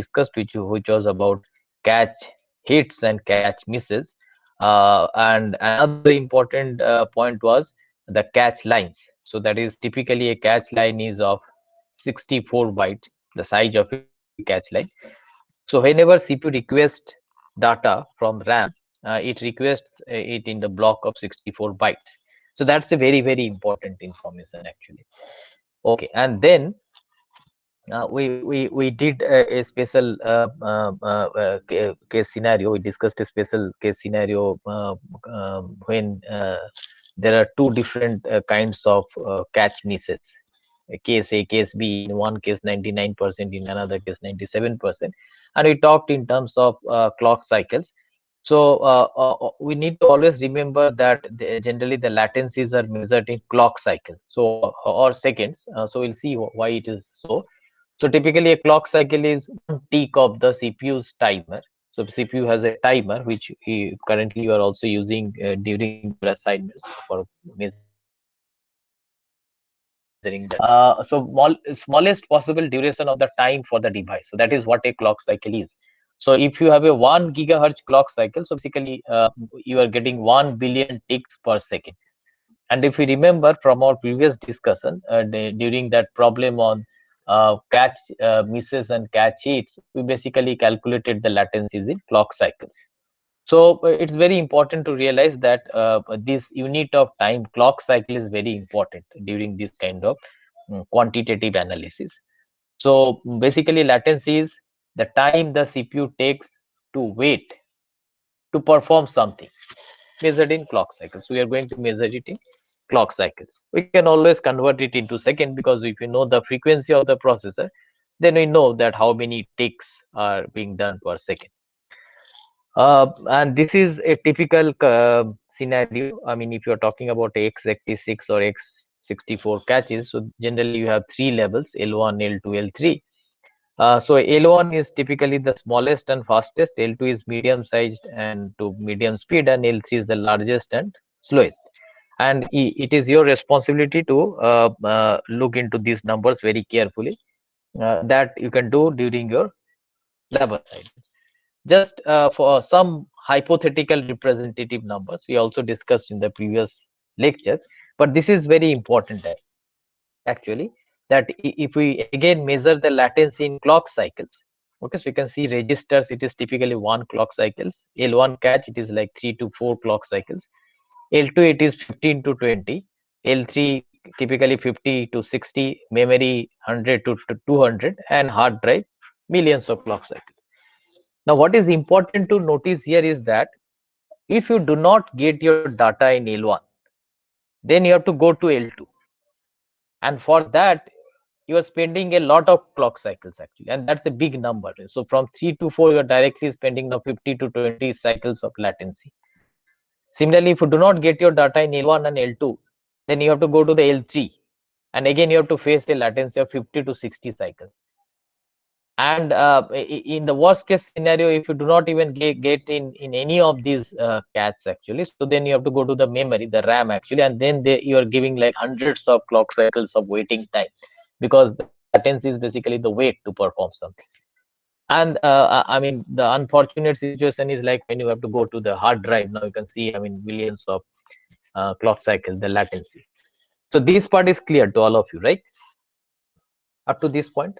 discussed with you, which was about catch hits and catch misses. And another very important point was the catch lines. So that is typically a catch line is of 64 bytes, the size of a typical catch line. So whenever CPU requests data from RAM, it requests it in the block of 64 bytes. So that's a very important information actually. Okay, and then we did a special case scenario. We discussed a special case scenario when there are two different kinds of catch misses. Case A, case B. In one case, 99%. In another case, 97%. And we talked in terms of clock cycles. So we need to always remember that generally the latencies are measured in clock cycles, so or seconds. So we'll see why it is so. So typically a clock cycle is one tick of the CPU's timer. So CPU has a timer which currently you are also using during your assignments for measuring the so smallest possible duration of the time for the device. So that is what a clock cycle is. So if you have a 1 gigahertz clock cycle, so basically you are getting 1 billion ticks per second. And if we remember from our previous discussion during that problem on catch misses and catch hits, we basically calculated the latencies in clock cycles. So it's very important to realize that this unit of time, clock cycle, is very important during this kind of quantitative analysis. So basically latency is the time the CPU takes to wait to perform something, measured in clock cycles. So we are going to measure it in clock cycles. We can always convert it into second, because if you know the frequency of the processor, then we know that how many ticks are being done per second. And this is a typical scenario. I mean, if you're talking about x86 or x64 caches, so generally you have three levels: L1, L2, L3. So L1 is typically the smallest and fastest, L2 is medium sized and to medium speed, and L3 is the largest and slowest. And it is your responsibility to look into these numbers very carefully. That you can do during your lab assignment. Just for some hypothetical representative numbers, we also discussed in the previous lectures, but this is very important actually, that if we again measure the latency in clock cycles. Okay, so you can see registers, it is typically 1 clock cycles. L1 catch, it is like 3 to 4 clock cycles. L2, it is 15 to 20. L3, typically 50 to 60. Memory, 100 to 200. And hard drive, millions of clock cycles. Now what is important to notice here is that if you do not get your data in L1, then you have to go to L2, and for that you are spending a lot of clock cycles actually, and that's a big number. So from 3 to 4, you are directly spending now 50 to 20 cycles of latency. Similarly, if you do not get your data in L1 and L2, then you have to go to the L3, and again you have to face a latency of 50 to 60 cycles. And in the worst case scenario, if you do not even get in any of these cats actually, so then you have to go to the memory, the RAM actually, and then you are giving like hundreds of clock cycles of waiting time, because the latency is basically the wait to perform something. And I mean, the unfortunate situation is like when you have to go to the hard drive. Now you can see, I mean, millions of clock cycles, the latency. So this part is clear to all of you, right? Up to this point.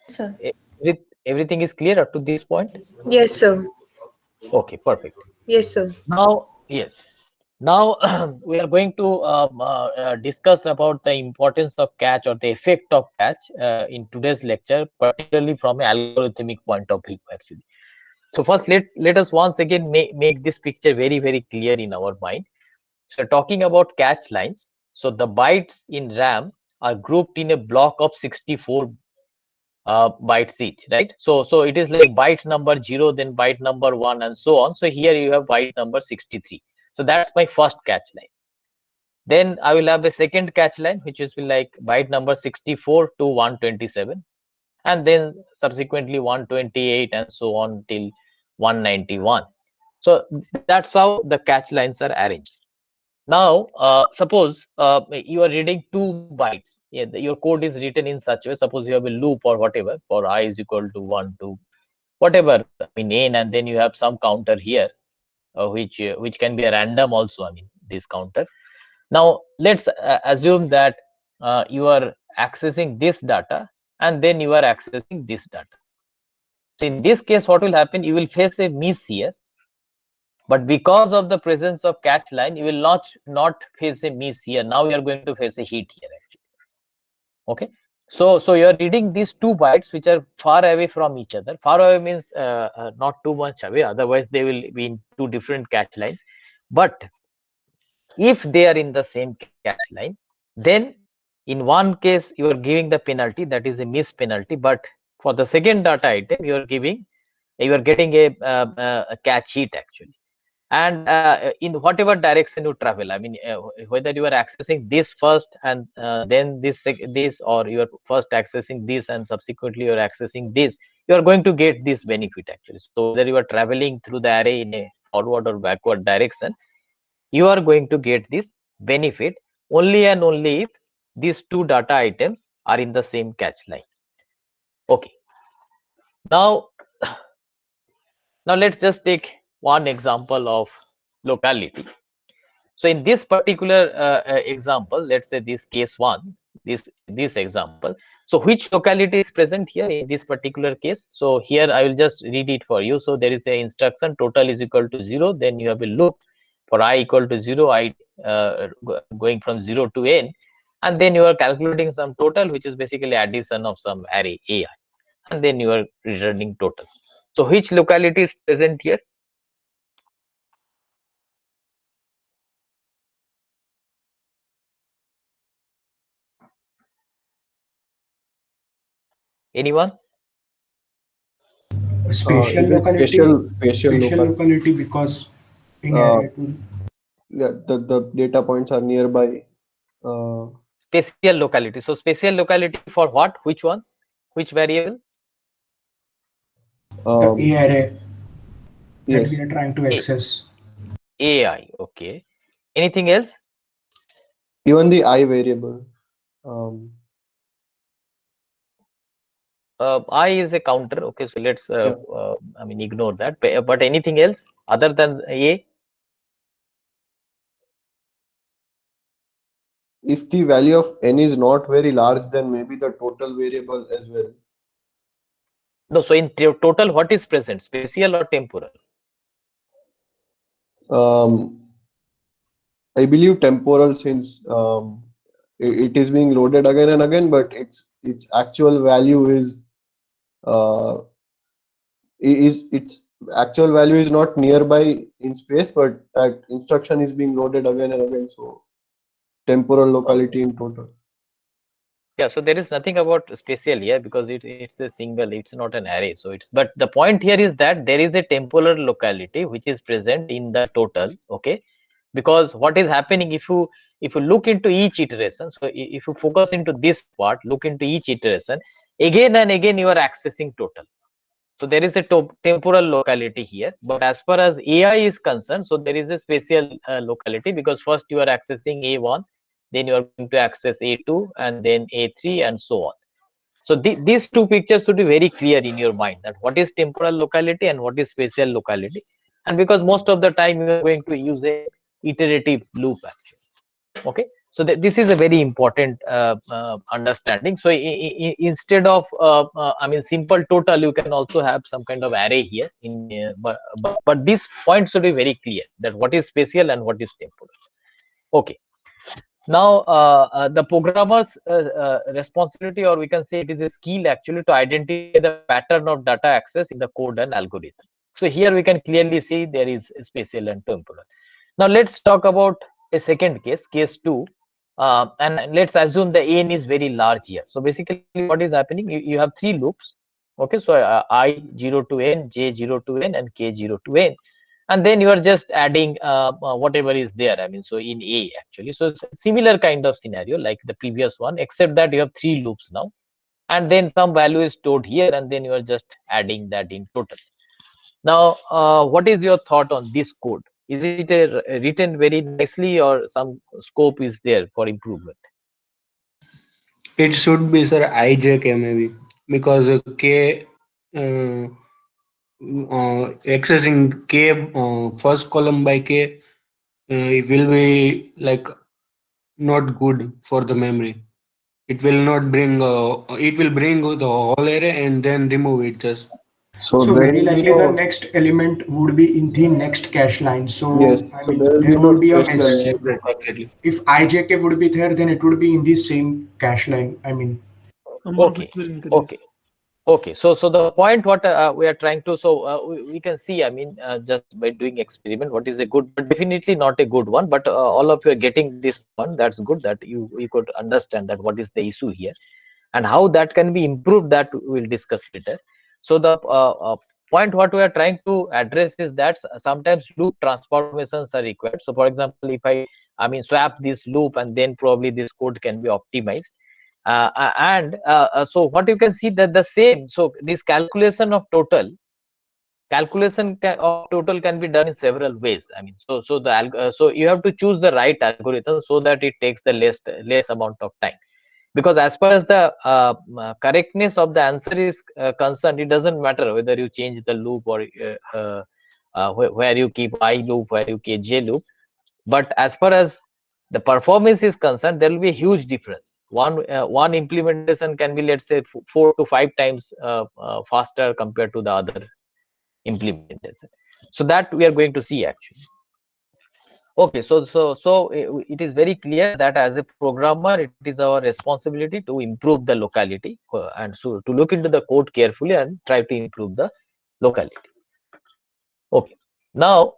Yes, sir. Everything is clear up to this point. Yes, sir. Okay, perfect. Yes, sir. Now, yes. Now we are going to discuss about the importance of catch, or the effect of catch in today's lecture, particularly from an algorithmic point of view actually. So first, let us once again make this picture very clear in our mind. So talking about catch lines, so the bytes in RAM are grouped in a block of 64 bytes each, right? So it is like byte number 0, then byte number 1, and so on. So here you have byte number 63. So that's my first catch line. Then I will have a second catch line, which is like byte number 64 to 127, and then subsequently 128, and so on till 191. So that's how the catch lines are arranged. Now, suppose you are reading 2 bytes. Yeah, your code is written in such a way. Suppose you have a loop or whatever for I is equal to 1 to whatever, I mean n, and then you have some counter here, which can be a random also. I mean this counter. Now let's assume that you are accessing this data, and then you are accessing this data. So in this case, what will happen? You will face a miss here, but because of the presence of cache line, you will not face a miss here. Now you are going to face a hit here actually. Okay, so you are reading these 2 bytes which are far away from each other. Far away means not too much away, otherwise they will be in 2 different cache lines. But if they are in the same cache line, then in one case you are giving the penalty, that is a miss penalty, but for the second data item you are getting a cache hit actually. And in whatever direction you travel, I mean whether you are accessing this first and then this, or you are first accessing this and subsequently you are accessing this, you are going to get this benefit actually. So whether you are traveling through the array in a forward or backward direction, you are going to get this benefit only and only if these 2 data items are in the same cache line. Okay, now let's just take one example of locality. So in this particular example, let's say this case 1, this example. So which locality is present here in this particular case? So here I will just read it for you. So there is a instruction total is equal to 0. Then you have a loop for I equal to 0, I going from 0 to n, and then you are calculating some total, which is basically addition of some array ai, and then you are returning total. So which locality is present here? Anyone? Spatial Is it locality, spatial spatial local? locality because in Uh, array tool, yeah, the data points are nearby. Uh, Spatial locality. So spatial locality for what? Which one? Which variable? the um, A array that we yes. are trying to A, access. AI. Okay. Anything else? Even the I variable. Um, I is a counter. Okay. So let's, yeah. I mean, ignore that. But anything else other than A? If the value of n is not very large, then maybe the total variable as well. No. So in total, what is present? Spatial or temporal? Um, I believe temporal, since it is being loaded again and again, but its actual value uh, its actual value is not nearby in space, but that instruction is being loaded again and again. So temporal locality in total. Yeah. So there is nothing about spatial here because it's a single. It's not an array. So it's. But the point here is that there is a temporal locality which is present in the total. Okay. Because what is happening, if you look into each iteration, so if you focus into this part, look into each iteration, again and again you are accessing total. So there is a temporal locality here, but as far as AI is concerned, so there is a spatial locality, because first you are accessing A1, then you are going to access A2 and then A3 and so on. So these two pictures should be very clear in your mind, that what is temporal locality and what is spatial locality. And because most of the time you are going to use a iterative loop actually. Okay, so this is a very important understanding. So instead of I mean simple total, you can also have some kind of array here in but this point should be very clear, that what is spatial and what is temporal. Okay, now the programmer's responsibility, or we can say it is a skill actually, to identify the pattern of data access in the code and algorithm. So here we can clearly see there is spatial and temporal. Now let's talk about a second case, case 2, and let's assume the n is very large here. So basically what is happening, you have 3 loops. Okay, so I 0 to n, j 0 to n, and k 0 to n, and then you are just adding whatever is there. I mean, so in A actually, so it's a similar kind of scenario like the previous one, except that you have 3 loops now, and then some value is stored here, and then you are just adding that in total. Now what is your thought on this code? Is it written very nicely, or some scope is there for improvement? It should be, sir, IJK maybe, because K accessing K first column by K it will be like not good for the memory. It will not bring. It will bring the whole array and then remove it just. So So there very will be likely the no, next element would be in the next cache line. yes, So I so there mean will be there no would be a special miss. algebra. Exactly. If IJK would be there, then it would be in the same cache line. I mean, Number of Okay, bits will increase. okay. Okay, so the point what we are trying to, so we can see, I mean, just by doing experiment, what is a good, but definitely not a good one. But all of you are getting this one. That's good that you could understand that what is the issue here and how that can be improved. That we'll discuss later. So the point what we are trying to address is that sometimes loop transformations are required. So for example, if I mean swap this loop, and then probably this code can be optimized. So what you can see that the same, so this calculation of total can be done in several ways. I mean, so you have to choose the right algorithm so that it takes the less amount of time, because as far as the correctness of the answer is concerned, it doesn't matter whether you change the loop or where you keep I loop, where you keep J loop. But as far as the performance is concerned, there will be a huge difference. One implementation can be, let's say, 4 to 5 times faster compared to the other implementation. So that we are going to see actually. Okay, so it is very clear that as a programmer, it is our responsibility to improve the locality, and so to look into the code carefully and try to improve the locality. Okay, now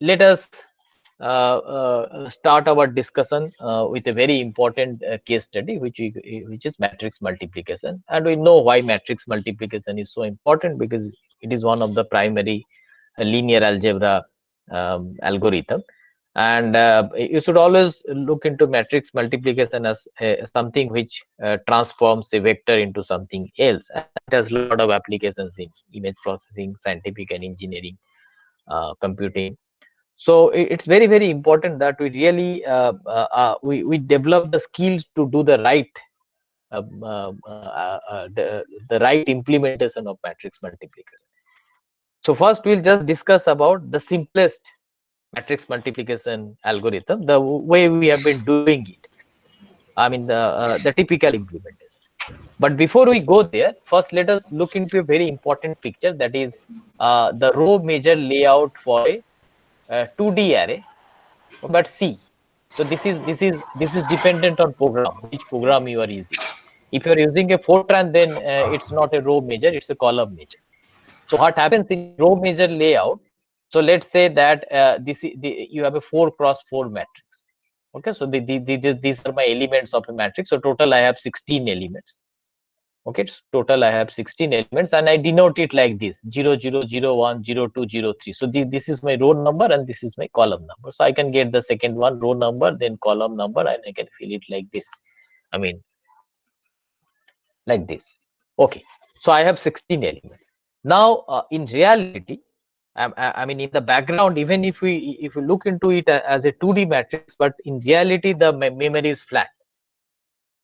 let us start our discussion with a very important case study, which is matrix multiplication. And we know why matrix multiplication is so important, because it is one of the primary linear algebra algorithm. And you should always look into matrix multiplication as something which transforms a vector into something else. And it has a lot of applications in image processing, scientific and engineering, computing. So it's very important that we really we develop the skills to do the right the right implementation of matrix multiplication. So first we'll just discuss about the simplest matrix multiplication algorithm, the way we have been doing it. I mean the typical implementation. But before we go there, first let us look into a very important picture, that is the row major layout for a 2D array, but C. So this is dependent on program, which program you are using. If you are using a Fortran, then it's not a row major, it's a column major. So what happens in row major layout? So let's say that you have a 4x4 matrix. Okay, so these are my elements of a matrix. So total I have 16 elements. Okay, so total I have 16 elements, and I denote it like this: 0, 0, 0, 1, 0, 2, 0, 3. So this is my row number and this is my column number. So I can get the second one, row number, then column number, and I can fill it like this. I mean, like this. Okay, so I have 16 elements. Now in reality, I mean in the background, even if we look into it as a 2D matrix, but in reality the memory is flat.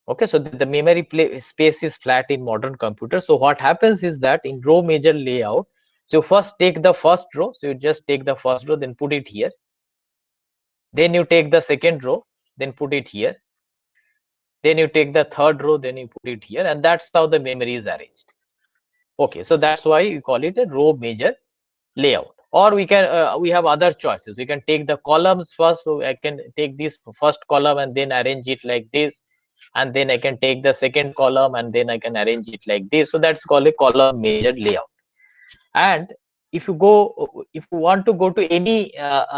Okay, so the memory space is flat in modern computers. So what happens is that in row major layout, so first take the first row, so you just take the first row, then put it here. Then you take the second row, then put it here. Then you take the third row, then you put it here, and that's how the memory is arranged. Okay, so that's why you call it a row major layout. Or we can we have other choices. We can take the columns first, so I can take this first column and then arrange it like this, and then I can take the second column and then I can arrange it like this. So that's called a column major layout. And if you want to go to any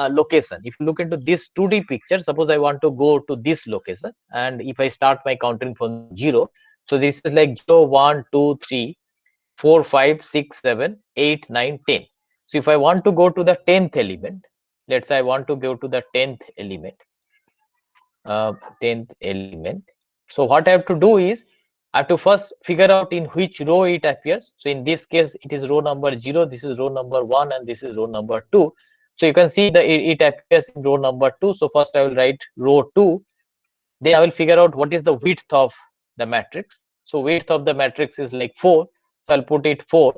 location, if you look into this 2D picture, suppose I want to go to this location, and if I start my counting from 0, so this is like 0, 1, 2, 3, 4, 5, 6, 7, 8, 9, 10. So if I want to go to the 10th element, let's say I want to go to the 10th element, 10th element. So what I have to do is I have to first figure out in which row it appears. So in this case, it is row number 0, this is row number 1, and this is row number 2. So you can see it appears in row number 2. So first I will write row 2. Then I will figure out what is the width of the matrix. So width of the matrix is like 4. So I'll put it 4.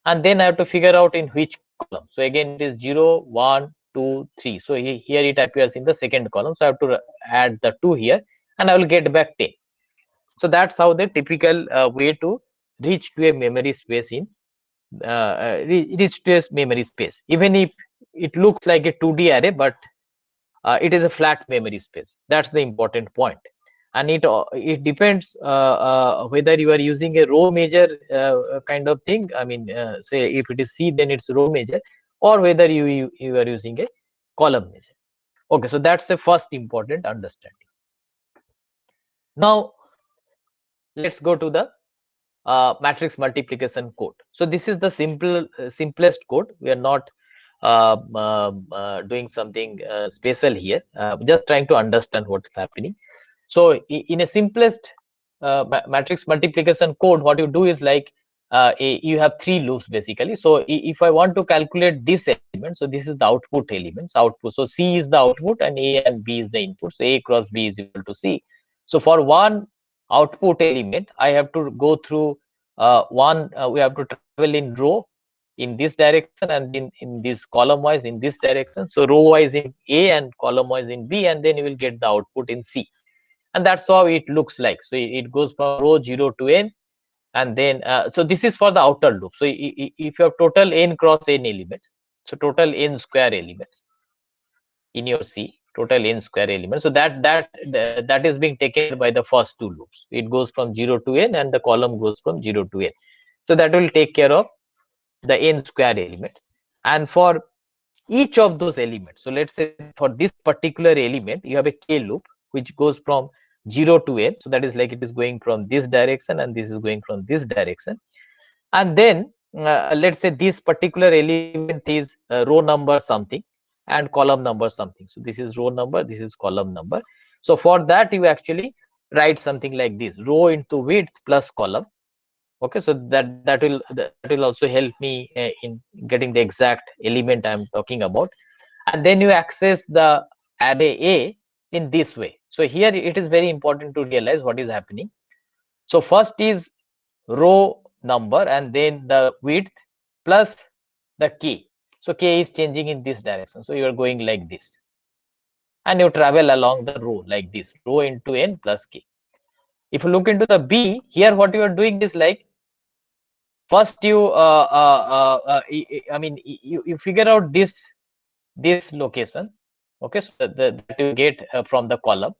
And then I have to figure out in which column. So again, it is 0, 1, 2, 3. So here it appears in the second column. So I have to add the 2 here and I will get back 10. So that's how the typical way to reach to a memory space in reach to a memory space. Even if it looks like a 2D array, but it is a flat memory space. That's the important point. And it depends whether you are using a row major kind of thing. I mean, say if it is C, then it's row major, or whether you are using a column major. Okay, so that's the first important understanding. Now let's go to the matrix multiplication code. So this is the simplest code. We are not doing something special here. Just trying to understand what's happening. So in a simplest matrix multiplication code, what you do is like you have 3 loops basically. So if I want to calculate this element, so this is the output elements. Output. So C is the output and A and B is the input. So A cross B is equal to C. So for one output element, I have to go through we have to travel in row in this direction and in this column wise in this direction. So row wise in A and column wise in B, and then you will get the output in C. And that's how it looks like. So it goes from row 0 to n, and then so this is for the outer loop. So if you have total n cross n elements, so total n square elements in your C, total n square elements, so that is being taken by the first 2 loops. It goes from 0 to n and the column goes from 0 to n. So that will take care of the n square elements. And for each of those elements, so let's say for this particular element you have a k loop which goes from 0 to n. So that is like it is going from this direction and this is going from this direction. And then let's say this particular element is row number something and column number something. So this is row number, this is column number. So for that you actually write something like this: row into width plus column. Okay, so that will also help me in getting the exact element I'm talking about. And then you access the array A in this way. So here it is very important to realize what is happening. So first is row number and then the width plus the k. So k is changing in this direction. So you are going like this, and you travel along the row like this: row into n plus k. If you look into the B, here what you are doing is like, first you I mean you figure out this location. Okay, so that you get from the column,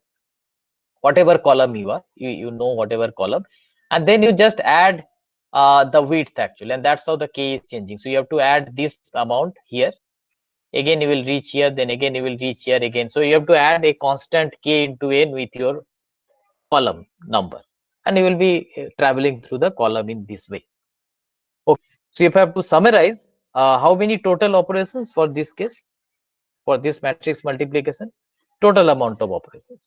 whatever column you are, you know whatever column, and then you just add the width actually, and that's how the k is changing. So you have to add this amount here, again you will reach here, then again you will reach here again. So you have to add a constant k into n with your column number, and you will be traveling through the column in this way. Okay, so if I have to summarize, how many total operations for this case, for this matrix multiplication? Total amount of operations.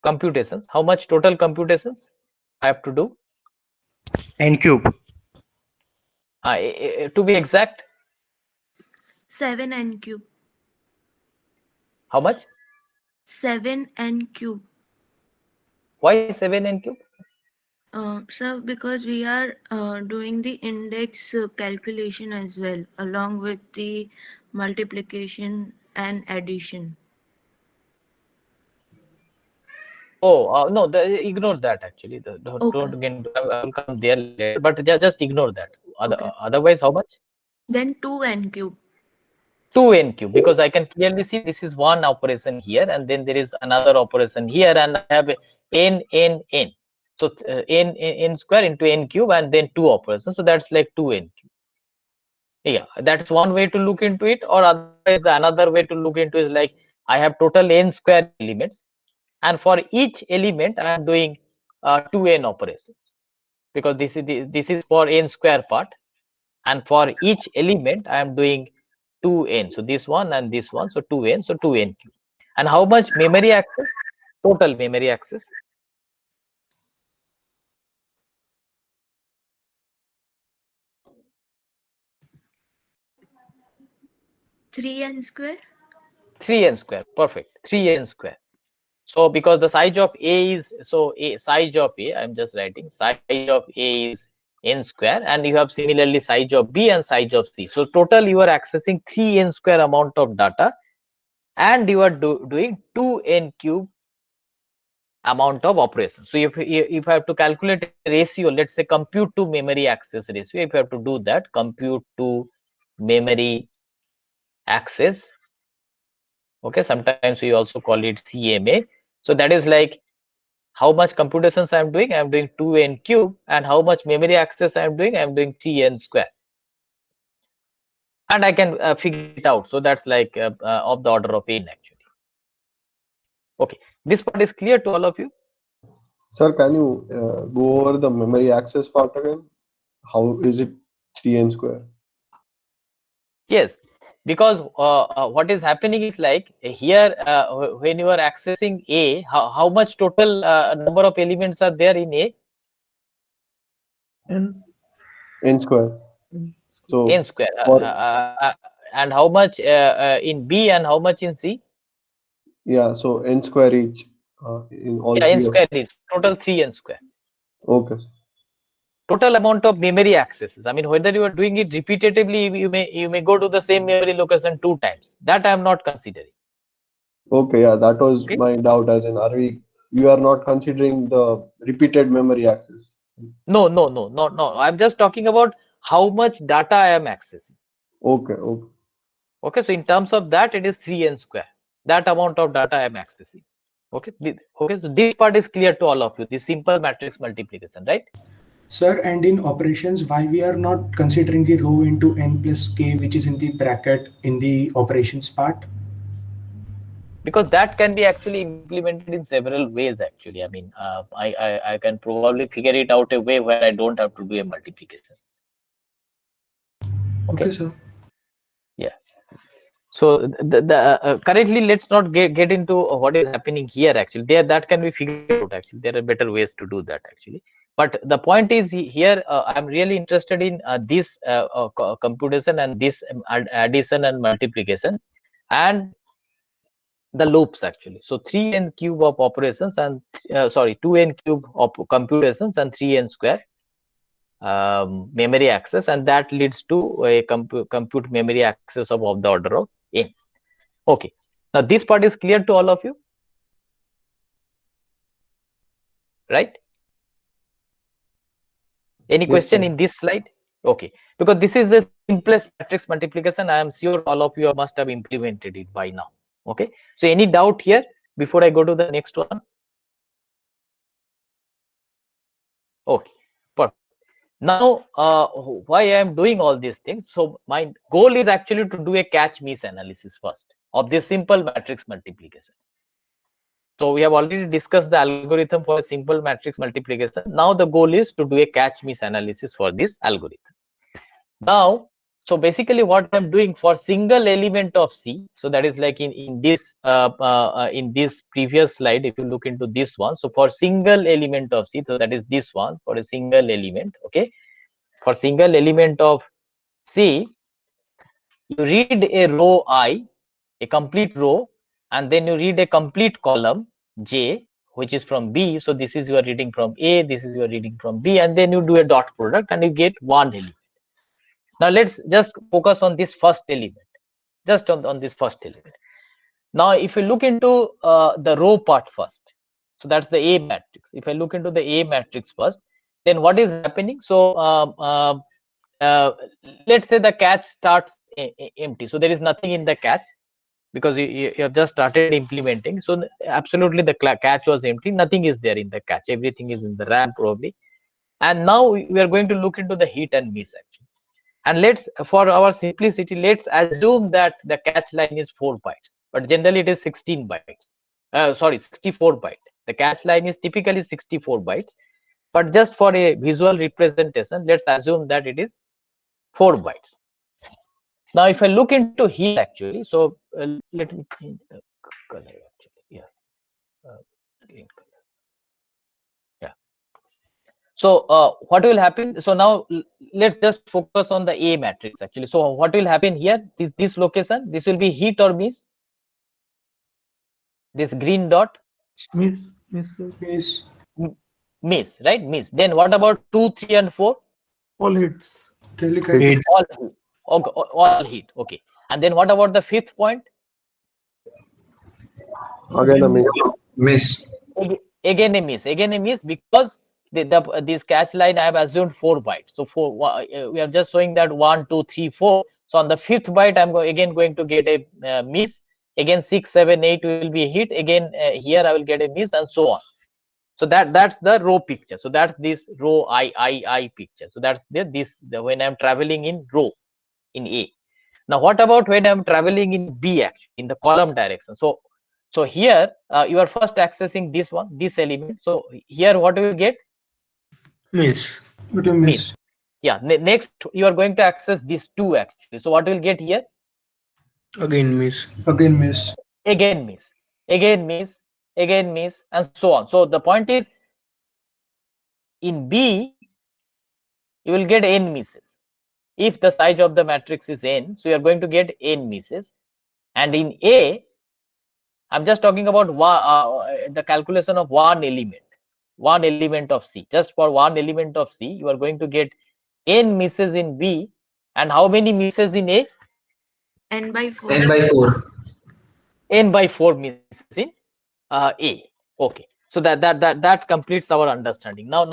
Computations. How much total computations I have to do? N cube. To be exact, 7n cube. how much? 7n cube. Why 7n cube? So because we are doing the index calculation as well, along with the multiplication and addition. Oh, no, ignore that actually. Don't Okay. get, I will come there later, but just ignore that. Okay. Otherwise, how much? Then 2n cube. 2n cube, because I can clearly see this is one operation here, and then there is another operation here, and I have n. So n square into n cube, and then 2 operations. So that's like 2n cube. Yeah, that's one way to look into it. Or otherwise, the another way to look into is like, I have total n square elements, and for each element I am doing 2n operations, because this is for n square part, and for each element I am doing 2n. So this one and this one, so 2n, so 2n cube. And how much memory access? Total memory access. 3n square. 3n square. Perfect. 3n square. So because the size of A is, so a size of A, I'm just writing size of A is n square, and you have similarly size of B and size of C. So total you are accessing 3n square amount of data, and you are doing 2n cube amount of operations. So if I have to calculate a ratio, let's say compute to memory access ratio, if you have to do that, compute to memory access, okay, sometimes we also call it CMA. So that is like how much computations I'm doing. I'm doing 2n cube, and how much memory access I'm doing. I'm doing 3n square, and I can figure it out. So that's like of the order of n actually. Okay, this part is clear to all of you. Sir, can you go over the memory access part again? How is it 3n square? Yes, because what is happening is like here when you are accessing A, how much total number of elements are there in A? N square. So N square. for And how much in B and how much in C? yeah, so n square each in all Yeah, N three of. square is total 3n square. Okay. Total amount of memory accesses. I mean, whether you are doing it repetitively, you may go to the same memory location 2 times. That I am not considering. Okay, yeah, that was Okay. my doubt. As in, you are not considering the repeated memory access? No. I'm just talking about how much data I am accessing. Okay, okay. Okay, so in terms of that, it is 3n square. That amount of data I am accessing. Okay, okay. So this part is clear to all of you. This simple matrix multiplication, right? Sir, and in operations, why we are not considering the row into n plus k, which is in the bracket in the operations part? Because that can be actually implemented in several ways. Actually, I mean, I can probably figure it out a way where I don't have to do a multiplication. Okay, sir. Yeah. So currently, let's not get into what is happening here. Actually, that can be figured out. Actually, there are better ways to do that. Actually, but the point is here, I'm really interested in this computation and this addition and multiplication, and the loops actually. So 3n cube of operations and 2n cube of computations and 3n square memory access, and that leads to a compute memory access of the order of n. Okay, now this part is clear to all of you, right? Any Yes, question sir. in this slide? Okay, because this is the simplest matrix multiplication. I am sure all of you must have implemented it by now. Okay, so any doubt here before I go to the next one? Okay, perfect. Now, why I am doing all these things? So my goal is actually to do a catch miss analysis first of this simple matrix multiplication. So we have already discussed the algorithm for a simple matrix multiplication. Now the goal is to do a catch miss analysis for this algorithm. Now, so basically what I'm doing for single element of C, so that is like in this previous slide, if you look into this one, so for single element of C, so that is this one for a single element, okay, for single element of C, you read a row I, a complete row, and then you read a complete column J, which is from B. So this is you are reading from A, this is you are reading from B, and then you do a dot product and you get one element. Now let's just focus on this first element, just on this first element. Now if you look into the row part first, so that's the A matrix. If I look into the A matrix first, then what is happening? So let's say the catch starts empty, so there is nothing in the catch because you have just started implementing. So absolutely the catch was empty, nothing is there in the catch, everything is in the RAM probably. And now we are going to look into the hit and miss actually. And let's, for our simplicity, let's assume that the catch line is 4 bytes, but generally it is 16 bytes. 64 byte. The catch line is typically 64 bytes, but just for a visual representation, let's assume that it is 4 bytes. Now, if I look into here actually, so let me change the color actually. Yeah, green color. Yeah. So what will happen? So now let's just focus on the A matrix actually. So what will happen here? This location, this will be hit or miss. This green dot, Miss. miss, right? Miss. Then what about 2, 3, and 4? All hits. Hit. All hit. All hit. Okay. And then what about the fifth point? Again a miss. Miss. Again a miss. Again a miss because this catch line I have assumed 4 bytes. So we are just showing that 1, 2, 3, 4. So on the fifth byte, I'm again going to get a miss. Again 6, 7, 8 will be hit. Again here I will get a miss, and so on. So that's the row picture. So that's this row I picture. So that's when I'm traveling in row in A. Now what about when I'm traveling in B actually, in the column direction? So here you are first accessing this element. So here what you will get? Miss. What you miss? Yeah, next you are going to access these 2 actually. So what will get here? Again miss. Again miss. Again miss. Again miss. Again miss, and so on. So the point is, in B you will get n misses. If the size of the matrix is n, so you are going to get n misses. And in A, I'm just talking about the calculation of one element of C. Just for one element of C, you are going to get n misses in B, and how many misses in A? N by 4. N by 4. N by 4 misses in A. Okay, so that completes our understanding. Now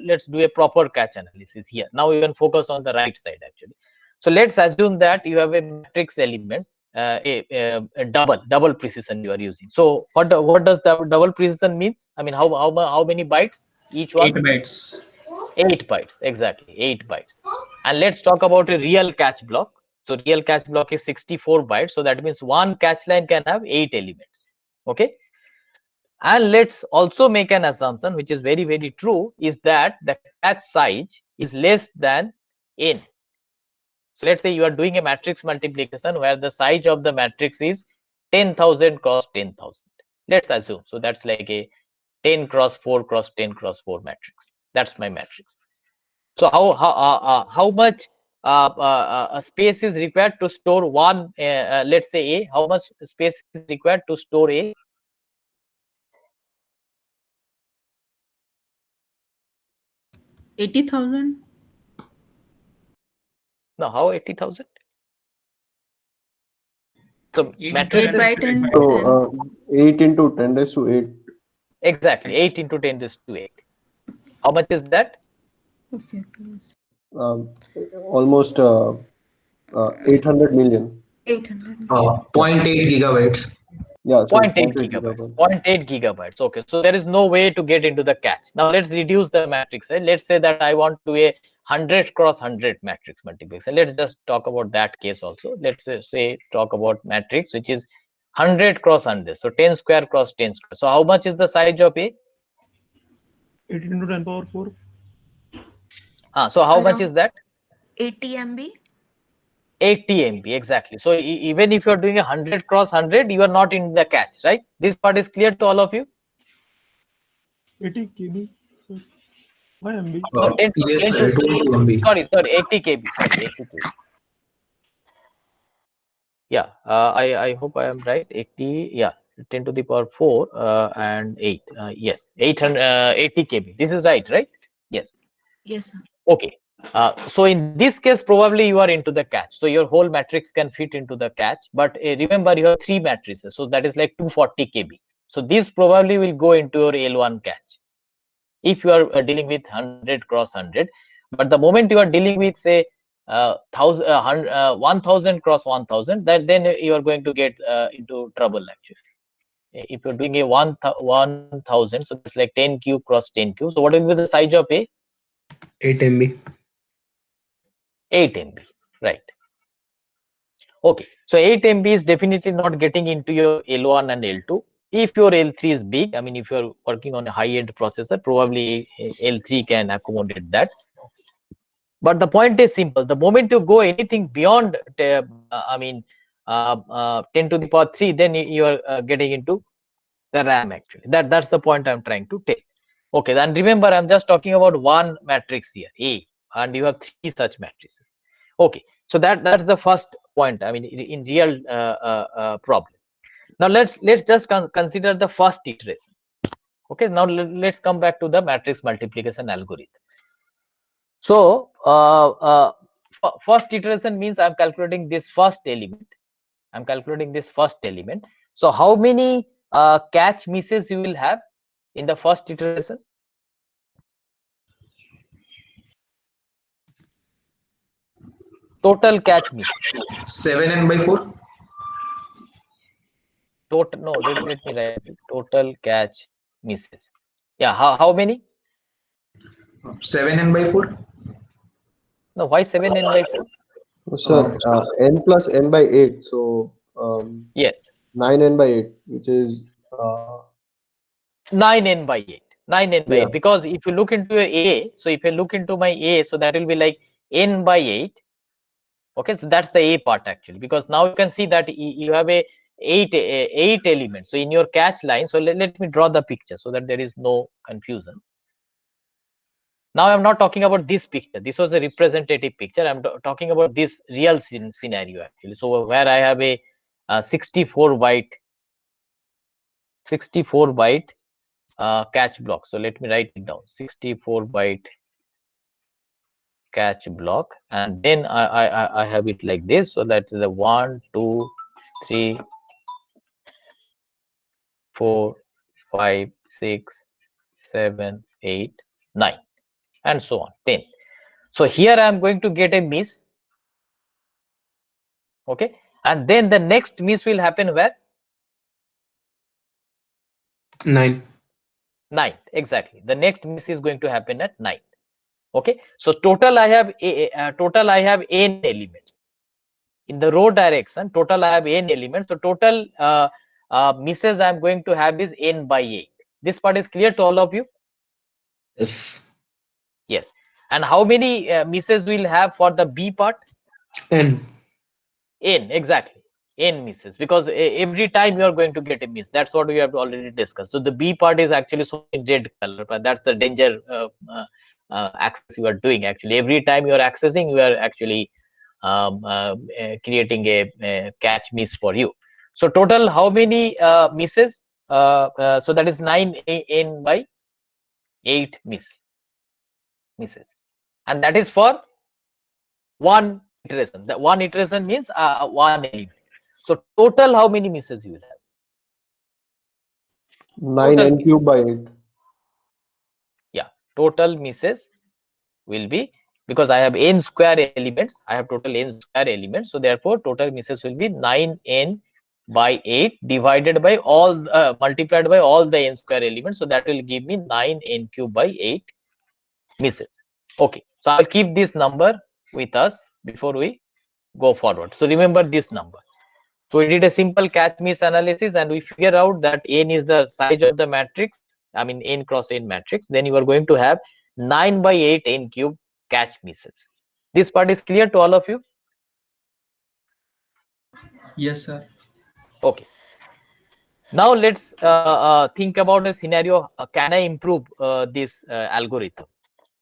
let's do a proper catch analysis here. Now we can focus on the right side actually. So let's assume that you have a matrix elements, a double precision you are using. So what does the double precision means? I mean, how many bytes each one? 8 bytes. 8 bytes, exactly, 8 bytes. And let's talk about a real catch block. So real catch block is 64 bytes. So that means one catch line can have 8 elements. Okay. And let's also make an assumption, which is very, very true, is that the catch size is less than n. So let's say you are doing a matrix multiplication where the size of the matrix is 10,000 cross 10,000. Let's assume. So that's like a 10 cross 4 cross 10 cross 4 matrix. That's my matrix. So how much space is required to store one? Let's say A. How much space is required to store A? 80,000. No, how 80,000? So 8 matrix Eight by 10. So 8 into 10 raised to 8. exactly 8 into 10 raised to 8. How much is that? Okay, please. Almost 800 million. 800. 0.8 gigabytes. Yeah, so 0.8 gigabytes. 0.8 gigabytes. Okay, so there is no way to get into the cache. Now let's reduce the matrix. Let's say that I want to a 100 cross 100 matrix multiplication. Let's just talk about that case also. Let's say talk about matrix which is 100 cross 100. So 10 square cross 10 square. So how much is the size of A? 18 into 10 power 4. So how much Around is that? 80 MB. 80 MB, exactly. So even if you're doing 100 cross 100, you are not in the cache, right? This part is clear to all of you? 80 KB. Why MB? No, 10 Yes, 10 sir, to 22 MB. sorry, 80 KB. Sorry, 80 KB. Yeah, I hope I am right. 80, yeah, 10 to the power 4 and 8. Yes, 80 KB. This is right? Yes. Yes, sir. Okay. So in this case, probably you are into the cache. So your whole matrix can fit into the cache. But remember, you have 3 matrices. So that is like 240 KB. So this probably will go into your L1 cache if you are dealing with 100 cross 100. But the moment you are dealing with, say, 1000 cross 1000, then you are going to get into trouble actually. If you're doing a 1000, so it's like 10 cube cross 10 cube. So what will be the size of A? 8 MB. 8 MB, right? Okay, so 8 MB is definitely not getting into your L1 and L2. If your L3 is big, I mean, if you're working on a high-end processor, probably L3 can accommodate that. But the point is simple. The moment you go anything beyond, 10 to the power 3, then you are getting into the RAM actually. That's the point I'm trying to take. Okay, then remember, I'm just talking about one matrix here, A. and you have 3 such matrices. Okay, so that's the first point. I mean, in real problem. Now let's just consider the first iteration. Okay, now let's come back to the matrix multiplication algorithm. So first iteration means I'm calculating this first element. I'm calculating this first element. So how many catch misses you will have in the first iteration? Total catch miss. 7n by 4. Total, no, let me write it. Total catch misses. Yeah, how many? 7n by 4. No, why 7n by 4? Sir, n plus n by 8. So Yes, 9n by 8, which is 9n by 8. 9n by Yeah. 8. Because if you look into your A, so if you look into my A, so that will be like n by 8. Okay, so that's the A part actually, because now you can see that you have a 8 elements. So in your catch line, so let me draw the picture so that there is no confusion. Now I'm not talking about this picture. This was a representative picture. I'm talking about this real scenario actually. So where I have a 64 byte catch block. So let me write it down. 64 byte catch block, and then I have it like this. So that's the 1, 2, 3, 4, 5, 6, 7, 8, 9, and so on, 10. So here I am going to get a miss. Okay, and then the next miss will happen where? 9. 9th, exactly. The next miss is going to happen at 9th. Okay, so total I have n elements in the row direction. Total I have n elements. So total misses I am going to have is n by 8. This part is clear to all of you? Yes. Yes. And how many misses we'll have for the B part? N. N, exactly. N misses, because every time you are going to get a miss. That's what we have already discussed. So the B part is actually shown in red color, but that's the danger access you are doing. Actually, every time you are accessing, you are actually creating a catch miss for you. So total, how many misses? So that is 9 n by 8 misses, and that is for one iteration. The one iteration means one element. So total, how many misses you will have? 9n cube by 8. Yeah, total misses will be, because I have n square elements, I have total n square elements, so therefore total misses will be 9n by 8 divided by all multiplied by all the n square elements, so that will give me 9n cube by 8 misses. Okay, so I'll keep this number with us before we go forward. So remember this number. So we did a simple catch miss analysis and we figure out that n is the size of the matrix, I mean n cross n matrix. Then you are going to have 9 by 8 n cube catch misses. This part is clear to all of you? Yes, sir. Okay. Now let's think about a scenario. Can I improve this algorithm?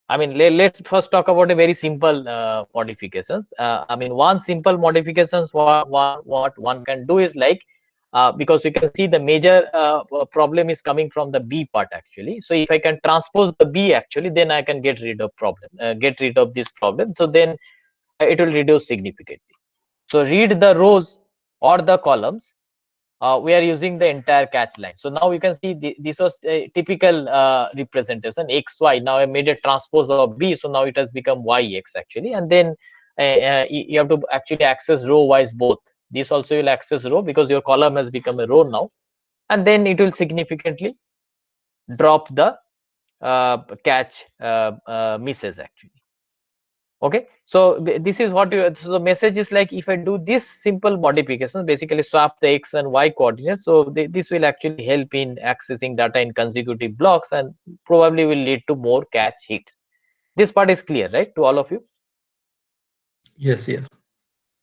I mean, let's first talk about a very simple modifications. I mean, one simple modifications what one can do is like, because we can see the major problem is coming from the B part actually. So if I can transpose the B actually, then I can get rid of this problem. So then it will reduce significantly. So read the rows or the columns. We are using the entire catch line. So now you can see this was a typical representation XY. Now I made a transpose of B, so now it has become YX actually. And then you have to actually access row wise both. This also will access row because your column has become a row now, and then it will significantly drop the catch misses actually. Okay, so this is what you, so the message is like, if I do this simple modification, basically swap the x and y coordinates, so this will actually help in accessing data in consecutive blocks and probably will lead to more catch hits. This part is clear, right, to all of you? Yes, yes.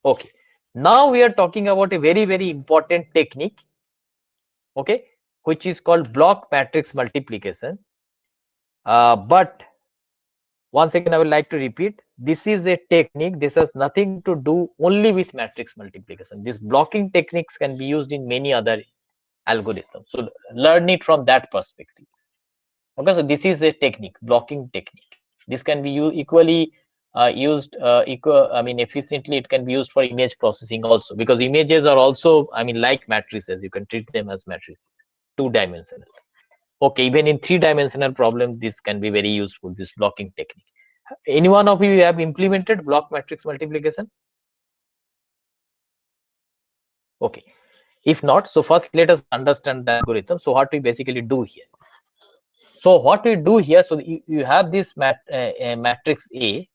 Okay, now we are talking about a very important technique, okay, which is called block matrix multiplication. But Once again, I would like to repeat, this is a technique. This has nothing to do only with matrix multiplication. These blocking techniques can be used in many other algorithms. So learn it from that perspective. Okay, so this is a technique, blocking technique. This can be equally used efficiently. It can be used for image processing also, because images are also, like matrices. You can treat them as matrices, two-dimensional. Okay, even in three-dimensional problem, this can be very useful, this blocking technique. Any one of you have implemented block matrix multiplication? Okay, if not, so first let us understand the algorithm. So what we basically do here. So what we do here, so you have this matrix A,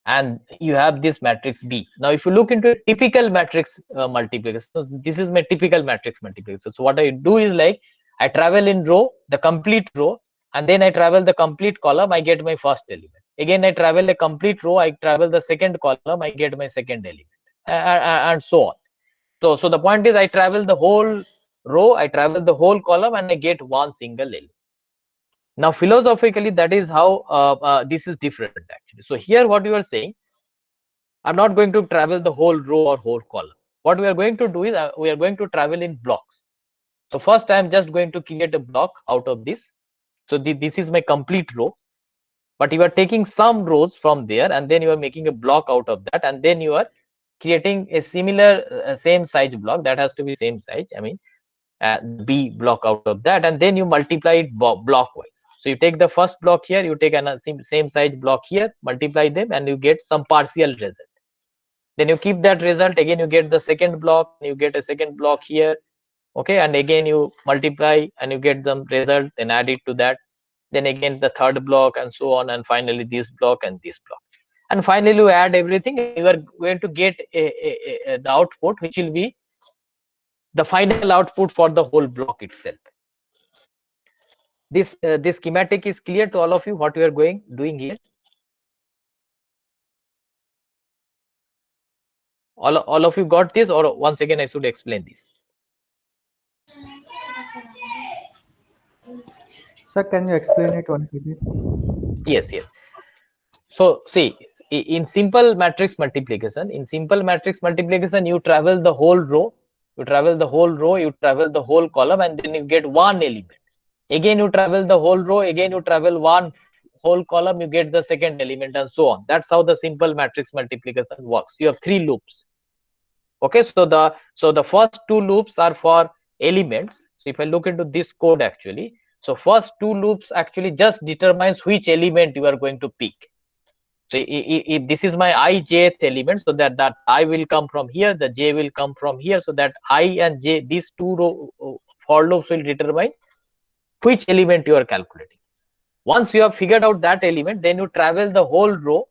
and you have this matrix B. Now, if you look into a typical matrix multiplication, so this is my typical matrix multiplication. So what I do is, like, I travel in row, the complete row, and then I travel the complete column, I get my first element. Again, I travel a complete row, I travel the second column, I get my second element, and so on. So the point is, I travel the whole row, I travel the whole column, and I get one single element. Now, philosophically, that is how this is different actually. So here, what you are saying, I'm not going to travel the whole row or whole column. What we are going to do is we are going to travel in blocks. So first, I'm just going to create a block out of this. So this is my complete row, but you are taking some rows from there, and then you are making a block out of that, and then you are creating a similar same size block. That has to be same size. B block out of that, and then you multiply it blockwise. So you take the first block here, you take another same size block here, multiply them, and you get some partial result. Then you keep that result, again you get the second block, you get a second block here, okay, and again you multiply and you get the result, then add it to that, then again the third block, and so on, and finally this block and this block, and finally you add everything, you are going to get the output, which will be the final output for the whole block itself. This schematic is clear to all of you, what we are doing here? All of you got this, or once again I should explain this? Sir, can you explain it once again? Yes. So see, in simple matrix multiplication, you travel the whole row, you travel the whole column, and then you get one element. Again you travel the whole row, again you travel one whole column, you get the second element, and so on. That's how the simple matrix multiplication works. You have three loops. Okay, so the first two loops are for elements. So if I look into this code actually, so first two loops actually just determines which element you are going to pick. So if this is my ijth element, so that I will come from here, the j will come from here, so that I and j, these two for loops will determine which element you are calculating. Once you have figured out that element, then you travel the whole row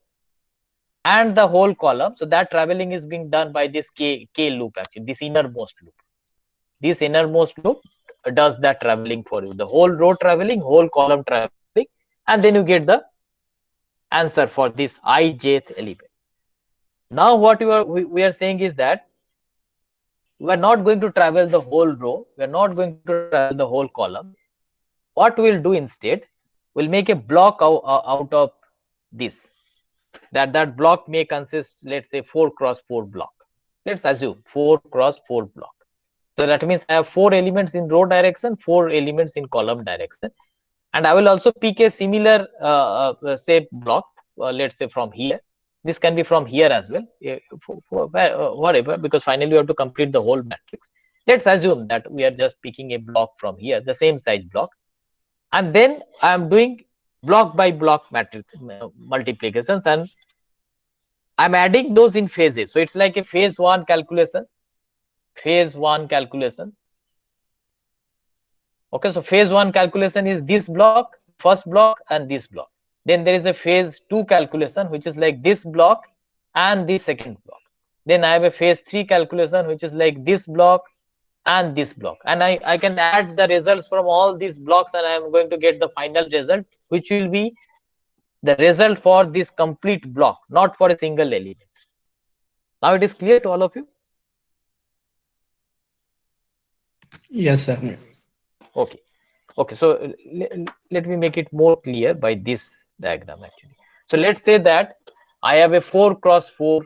and the whole column. So that traveling is being done by this k loop actually, this innermost loop. This innermost loop does that traveling for you, the whole row traveling, whole column traveling, and then you get the answer for this ijth element. Now what we are saying is that we are not going to travel the whole row, we are not going to travel the whole column. What we'll do instead, we'll make a block out of this. That block may consist, let's say, 4x4 block. Let's assume 4x4 block. So that means I have 4 elements in row direction, 4 elements in column direction, and I will also pick a similar say block, let's say from here. This can be from here as well, whatever, because finally we have to complete the whole matrix. Let's assume that we are just picking a block from here, the same size block, and then I am doing block by block matrix multiplications, and I'm adding those in phases. So it's like a phase 1 calculation. Okay, so phase 1 calculation is this block, first block, and this block. Then there is a phase 2 calculation, which is like this block and this second block. Then I have a phase 3 calculation, which is like this block and this block, and I can add the results from all these blocks, and I am going to get the final result, which will be the result for this complete block, not for a single element. Now it is clear to all of you? Yes, sir. Okay, so let me make it more clear by this diagram actually. So let's say that I have a 4 cross 4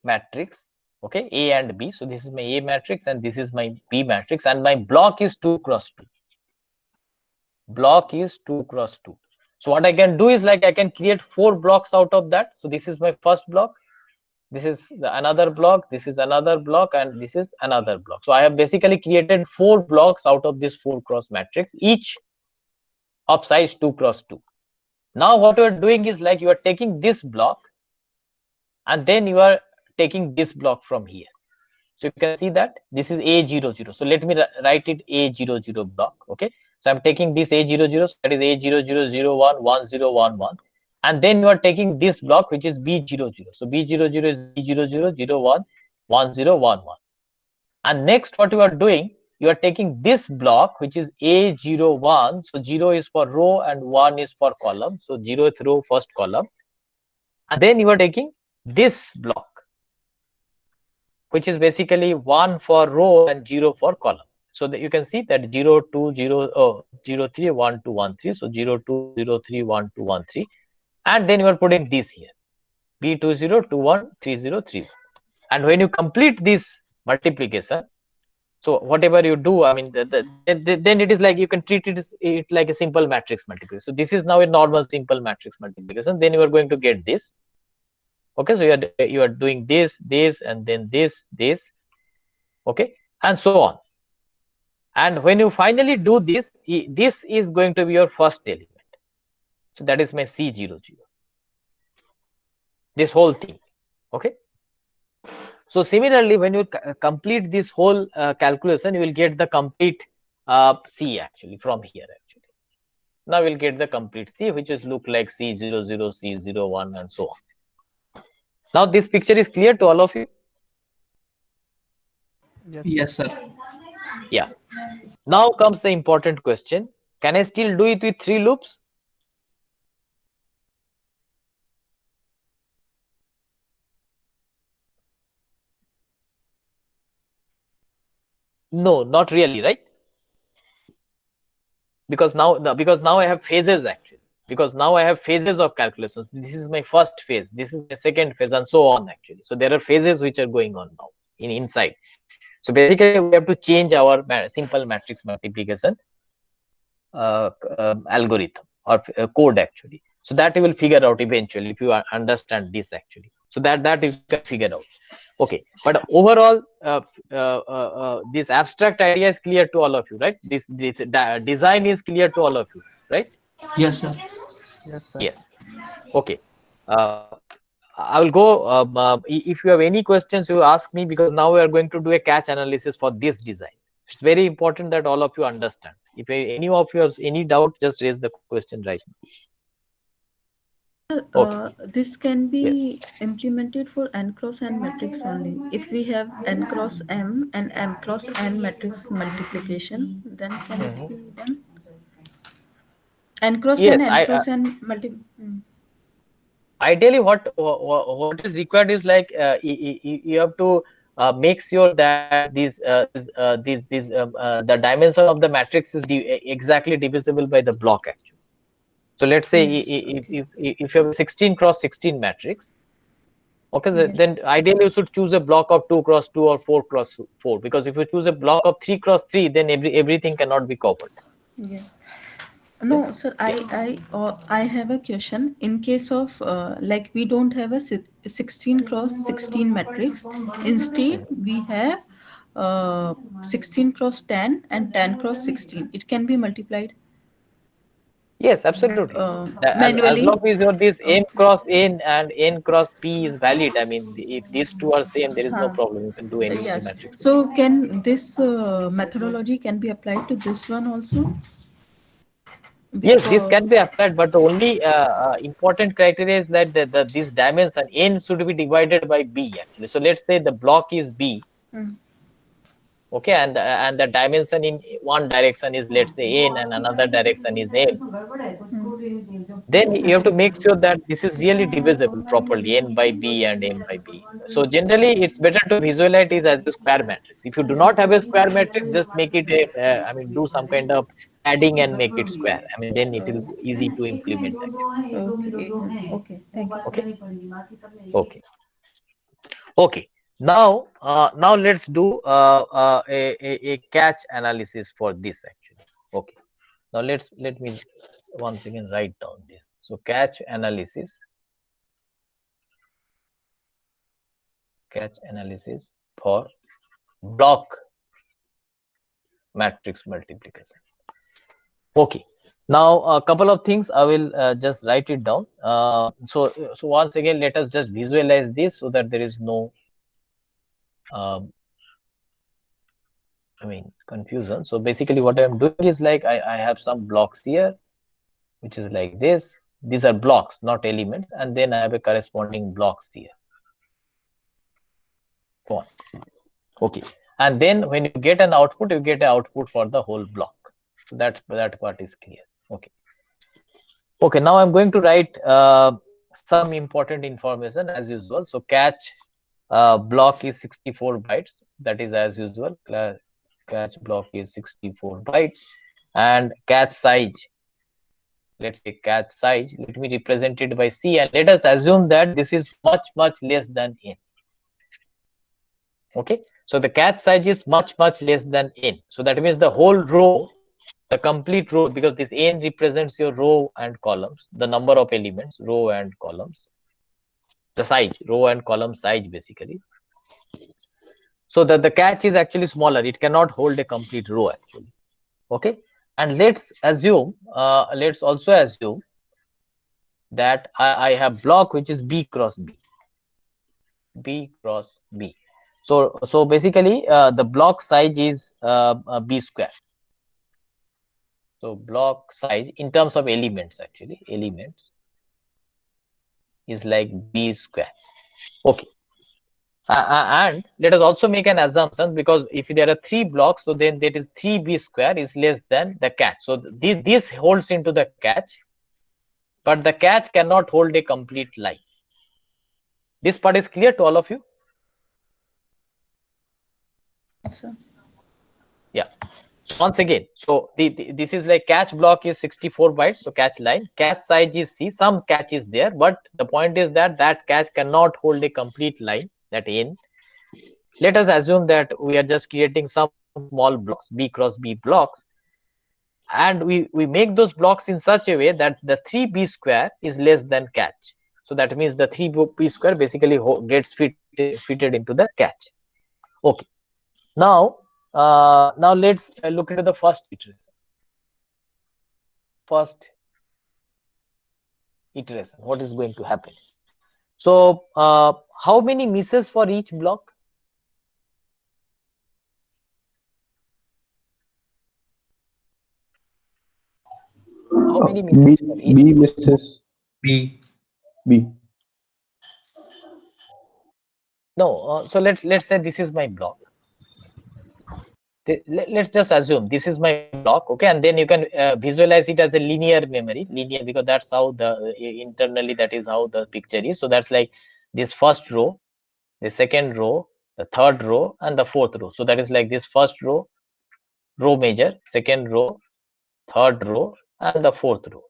matrix, okay, A and B. So this is my A matrix and this is my B matrix, and my block is 2 cross 2. Block is 2 cross 2. So what I can do is, like, I can create 4 blocks out of that. So this is my first block, this is another block, this is another block, and this is another block. So I have basically created 4 blocks out of this 4 cross matrix, each of size 2 cross 2. Now what you are doing is, like, you are taking this block and then you are taking this block from here. So you can see that this is A00. So let me write it A00 block. Okay. So I'm taking this A00, so that is A0001, 1011. And then you are taking this block, which is B00. So B00 is B0001, 1011. And next, what you are doing, you are taking this block, which is A01. So 0 is for row and 1 is for column. So 0th row, first column. And then you are taking this block, which is basically 1 for row and 0 for column. So that you can see that 0, 2, 0, 0, 3, 1, 2, 1, 3. So 0, 2, 0, 3, 1, 2, 1, 3. And then you are putting this here, B20, 21, 30, 3. And when you complete this multiplication, so whatever you do, I mean, then it is like you can treat it like a simple matrix multiplication. So this is now a normal simple matrix multiplication. Then you are going to get this. Okay, so you are doing this, and then this, okay, and so on. And when you finally do this, this is going to be your first element. So that is my C00. This whole thing. Okay. So similarly, when you complete this whole calculation, you will get the complete C actually from here actually. Now we'll get the complete C, which is look like C00, C01, and so on. Now this picture is clear to all of you? Yes, sir. Yeah. Now comes the important question. Can I still do it with 3 loops? No, not really, right? Because now I have phases actually. Because now I have phases of calculations. This is my first phase, this is my second phase, and so on actually. So there are phases which are going on now inside. So basically we have to change our simple matrix multiplication algorithm or code actually. So that you will figure out eventually if you understand this actually. So that you can figure out. Okay, but overall this abstract idea is clear to all of you, right? This design is clear to all of you, right? Yes, sir. Yes, sir. Yes. Okay. I will go. If you have any questions, you ask me, because now we are going to do a catch analysis for this design. It's very important that all of you understand. If any of you have any doubt, just raise the question right now. Okay. This can be implemented for n cross n matrix only. If we have n cross m and m cross n matrix multiplication, then can it be done? N cross Yes, n, n cross n ideally what is required is like you have to make sure that the dimension of the matrix is exactly divisible by the block actually. So let's say if you have a 16 cross 16 matrix, okay, so then ideally you should choose a block of 2 cross 2 or 4 cross 4, because if you choose a block of 3 cross 3, then everything cannot be covered. Yes. No, sir, I have a question. In case of like we don't have a 16 cross 16 matrix, instead we have 16 cross 10 and 10 cross 16. It can be multiplied. Yes, absolutely. Manually. As long as this m cross n and n cross p is valid, I mean, if these two are same, there is no problem. You can do any matrix. So can this methodology can be applied to this one also? Yes, this can be applied, but the only important criteria is that this dimension n should be divided by b actually. So let's say the block is b, okay, and the dimension in one direction is, let's say, n, and another direction is m. Then you have to make sure that this is really divisible properly, n by b and m by b. So generally, it's better to visualize it as a square matrix. If you do not have a square matrix, just make it a, do some kind of adding and make it square. I mean, then it will be easy to implement that. Okay. Thank you. Okay. Okay. Now, now let's do a catch analysis for this actually. Okay. Now let me once again write down this. So catch analysis for block matrix multiplication. Okay. Now a couple of things I will just write it down. So once again, let us just visualize this so that there is no I mean confusion. So basically what I'm doing is like I have some blocks here, which is like this. These are blocks, not elements, and then I have a corresponding blocks here. Fine. Okay. And then when you get an output, you get an output for the whole block. So that part is clear. Okay. Okay. Now I'm going to write some important information as usual. So catch block is 64 bytes. That is as usual. Catch block is 64 bytes, and catch size. Let's say catch size. Let me represent it by C, and let us assume that this is much less than n. Okay. So the catch size is much less than n. So that means the whole row, the complete row, because this n represents your row and columns, the number of elements, row and columns, the size, row and column size basically. So that the catch is actually smaller. It cannot hold a complete row actually. Okay. And let's assume, let's also assume that I have block which is B cross B. B cross B. So basically the block size is B square. So block size in terms of elements actually, elements is like B square. Okay. And let us also make an assumption, because if there are 3 blocks, so then that is 3B square is less than the catch. So this holds into the catch, but the catch cannot hold a complete line. This part is clear to all of you? Sir. Yeah. So once again, so this is like catch block is 64 bytes, so catch line, catch size is C, some catch is there, but the point is that catch cannot hold a complete line, that n. Let us assume that we are just creating some small blocks, B cross B blocks, and we make those blocks in such a way that the 3B square is less than catch. So that means the 3B square basically gets fitted into the catch. Okay. Now let's look into the first iteration. What is going to happen? So how many misses for each block? How many misses for each? B misses. B. No. So let's say this is my block. Let's just assume this is my block, okay, and then you can visualize it as a linear memory, because that's how the internally that is how the picture is. So that's like this first row, the second row, the third row, and the fourth row. So that is like this first row major, second row, third row, and the fourth row.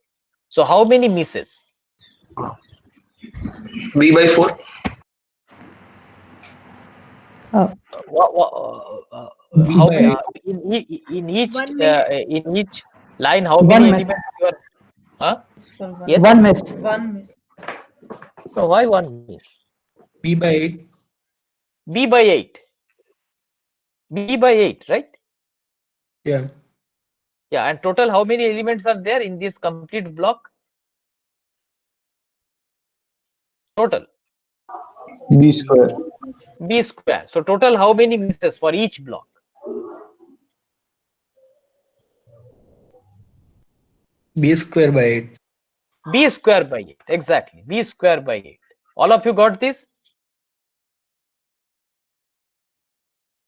So how many misses? B by 4. How many in each line? How many elements you are? Huh? Yes. One miss. One miss. So why one miss? B by 8. B by 8. B by 8, right? Yeah. Yeah. And total, how many elements are there in this complete block? Total. B square. B square. So total, how many misses for each block? B square by 8. B square by 8. Exactly. B square by 8. All of you got this?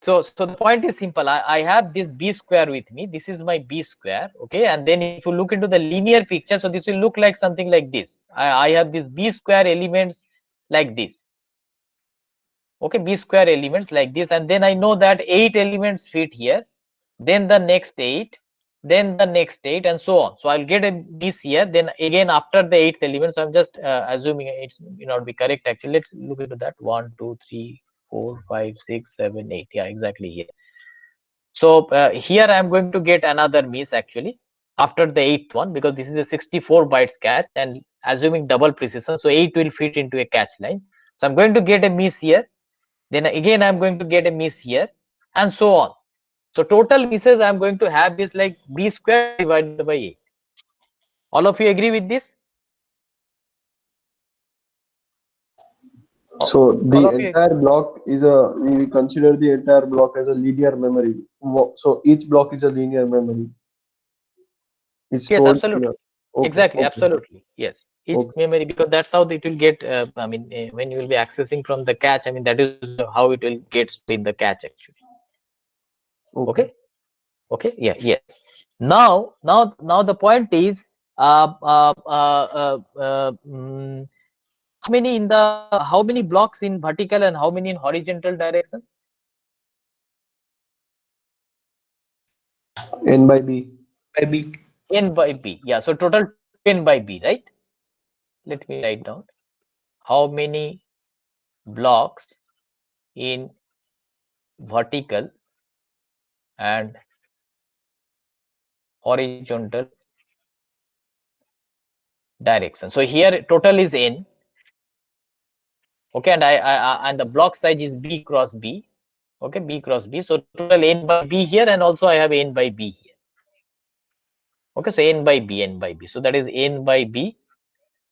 So the point is simple. I have this B square with me. This is my B square. Okay. And then if you look into the linear picture, so this will look like something like this. I have these B square elements like this. Okay. B square elements like this. And then I know that 8 elements fit here. Then the next 8. then the next 8, and so on. So I'll get a miss here, then again after the 8th element. So I'm just assuming it's may not be correct actually. Let's look into that. 1 2 3 4 5 6 7 8. Yeah, exactly here. So here I'm going to get another miss actually after the 8th one, because this is a 64 bytes catch and assuming double precision, so 8 will fit into a catch line. So I'm going to get a miss here, then again I'm going to get a miss here, and so on. So total misses I'm going to have is like b square divided by 8. All of you agree with this? So All the of you? entire block is we consider the entire block as a linear memory. So each block is a linear memory. It's Yes, stored absolutely. here. Okay, Exactly, okay, absolutely. Yes. Each okay. memory, because that's how it will get, I mean, when you will be accessing from the cache, I mean, that is how it will get in the cache actually. Okay. Okay. Yeah. Yes. Now the point is, how many blocks in vertical and how many in horizontal direction? N by B. By B. N by B. Yeah. So total n by B, right? Let me write down how many blocks in vertical and horizontal direction. So here total is n. Okay, and and the block size is b cross b. Okay, b cross b. So total n by b here, and also I have n by b here. Okay, so n by b, n by b. So that is n by b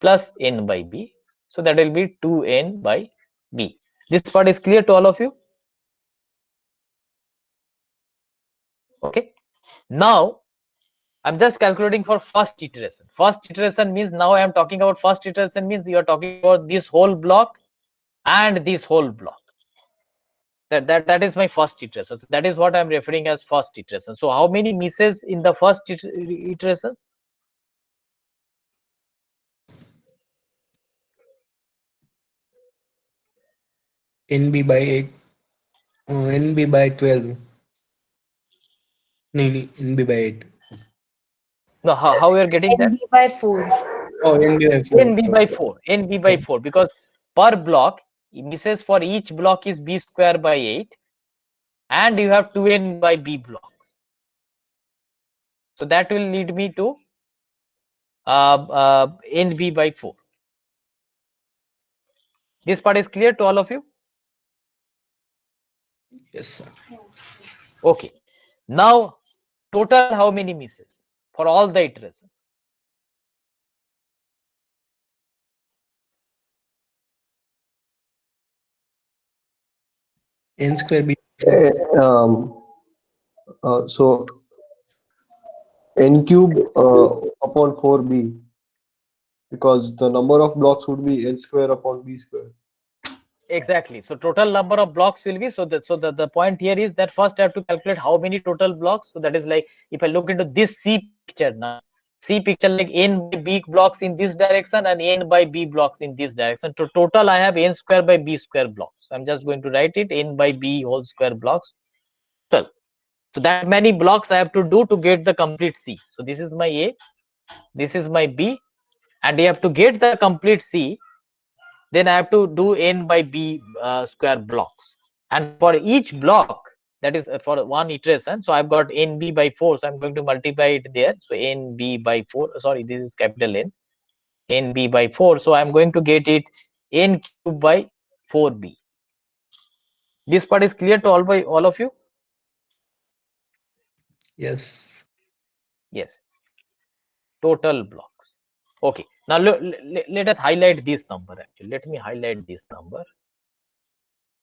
plus n by b. So that will be 2n by b. This part is clear to all of you? Okay. Now I'm just calculating for first iteration. First iteration means, now I am talking about first iteration means you are talking about this whole block and this whole block. That is my first iteration. So that is what I'm referring as first iteration. So how many misses in the first iterations? NB by 8. NB by 12. No, NB by 8. No, how we are getting that? NB by 4. Oh, NB by 4. NB by 4. NB by 4, because per block misses for each block is b square by 8, and you have 2n by b blocks. So that will lead me to NB by 4. This part is clear to all of you? Yes, sir. Okay. Now total how many misses for all the iterations? N square B. So n cube upon 4b, because the number of blocks would be n square upon b square. Exactly. So total number of blocks will be, so the point here is that first I have to calculate how many total blocks. So that is like, if I look into this C picture now, C picture, like n by b blocks in this direction and n by b blocks in this direction. To total I have n square by b square blocks. So I'm just going to write it, n by b whole square blocks. 12. So that many blocks I have to do to get the complete C. So this is my A, this is my B, and you have to get the complete C. Then I have to do n by b square blocks, and for each block, that is for one iteration, so I've got nb by 4, so I'm going to multiply it there. So nb by 4, sorry, this is capital N, nb by 4, so I'm going to get it n cube by 4b. This part is clear to all of you? Yes. Yes. Total blocks. Okay, now let us highlight this number. Actually, let me highlight this number.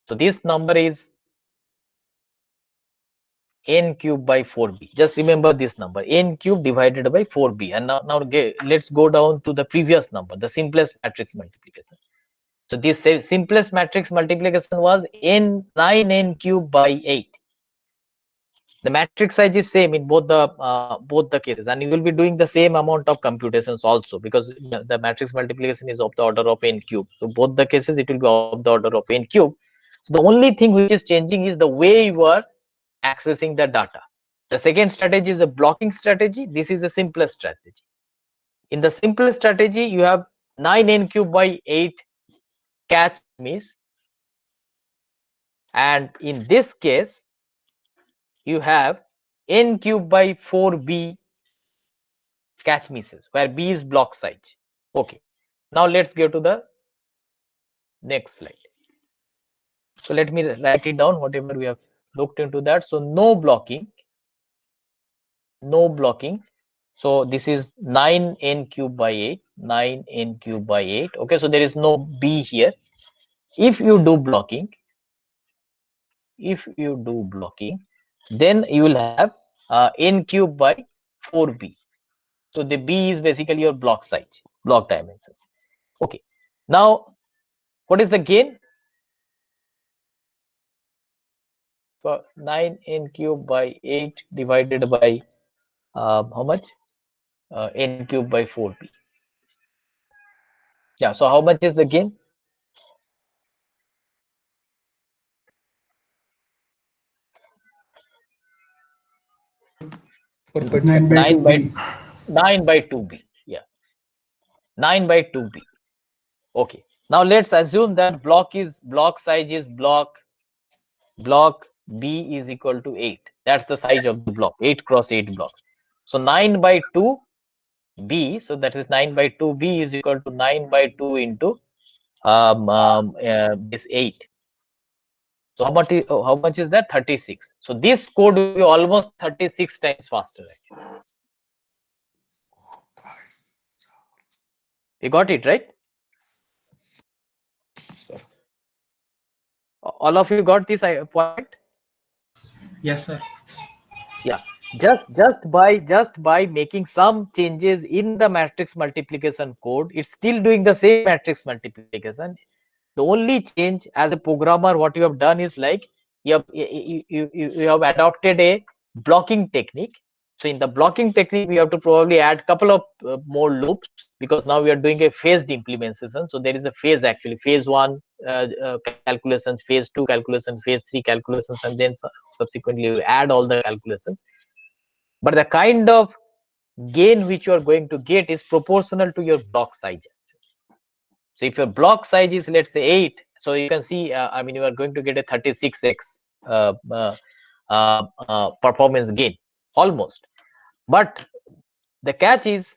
So this number is n cube by 4b. Just remember this number, n cube divided by 4b. And now let's go down to the previous number, the simplest matrix multiplication. So this simplest matrix multiplication was 9n cube by 8. The matrix size is same in both the cases, and you will be doing the same amount of computations also, because the matrix multiplication is of the order of n cube. So both the cases it will be of the order of n cube. So the only thing which is changing is the way you are accessing the data. The second strategy is a blocking strategy. This is the simplest strategy. In the simplest strategy, you have 9n cube by 8 catch miss, and in this case you have n cube by 4b catch misses, where b is block size. Okay, now let's go to the next slide. So let me write it down, whatever we have looked into that. So no blocking. So this is 9n cube by 8, 9n cube by 8. Okay, so there is no b here. If you do blocking, then you will have n cube by 4b. So the b is basically your block size, block dimensions. Okay, now what is the gain? So 9n cube by 8 divided by how much? N cube by 4b. Yeah, so how much is the gain? Nine by 9 by 2b. 9 by 2b. Yeah, 9 by 2b. Okay, now let's assume that block size is block b is equal to 8. That's the size of the block, 8 cross 8 block. So 9 by 2 b, so that is 9 by 2 b is equal to 9 by 2 into this 8. So how much is that? 36. So this code will be almost 36 times faster actually. You got it right? All of you got this point? Yes, sir. Yeah, just by making some changes in the matrix multiplication code, it's still doing the same matrix multiplication. The only change as a programmer, what you have done is like you have adopted a blocking technique. So in the blocking technique, we have to probably add couple of more loops, because now we are doing a phased implementation. So there is a phase actually, phase 1 calculations, phase 2 calculations, phase 3 calculations, and then subsequently you add all the calculations. But the kind of gain which you are going to get is proportional to your block size. So if your block size is, let's say, 8, so you can see, I mean, you are going to get a 36x performance gain almost. But the catch is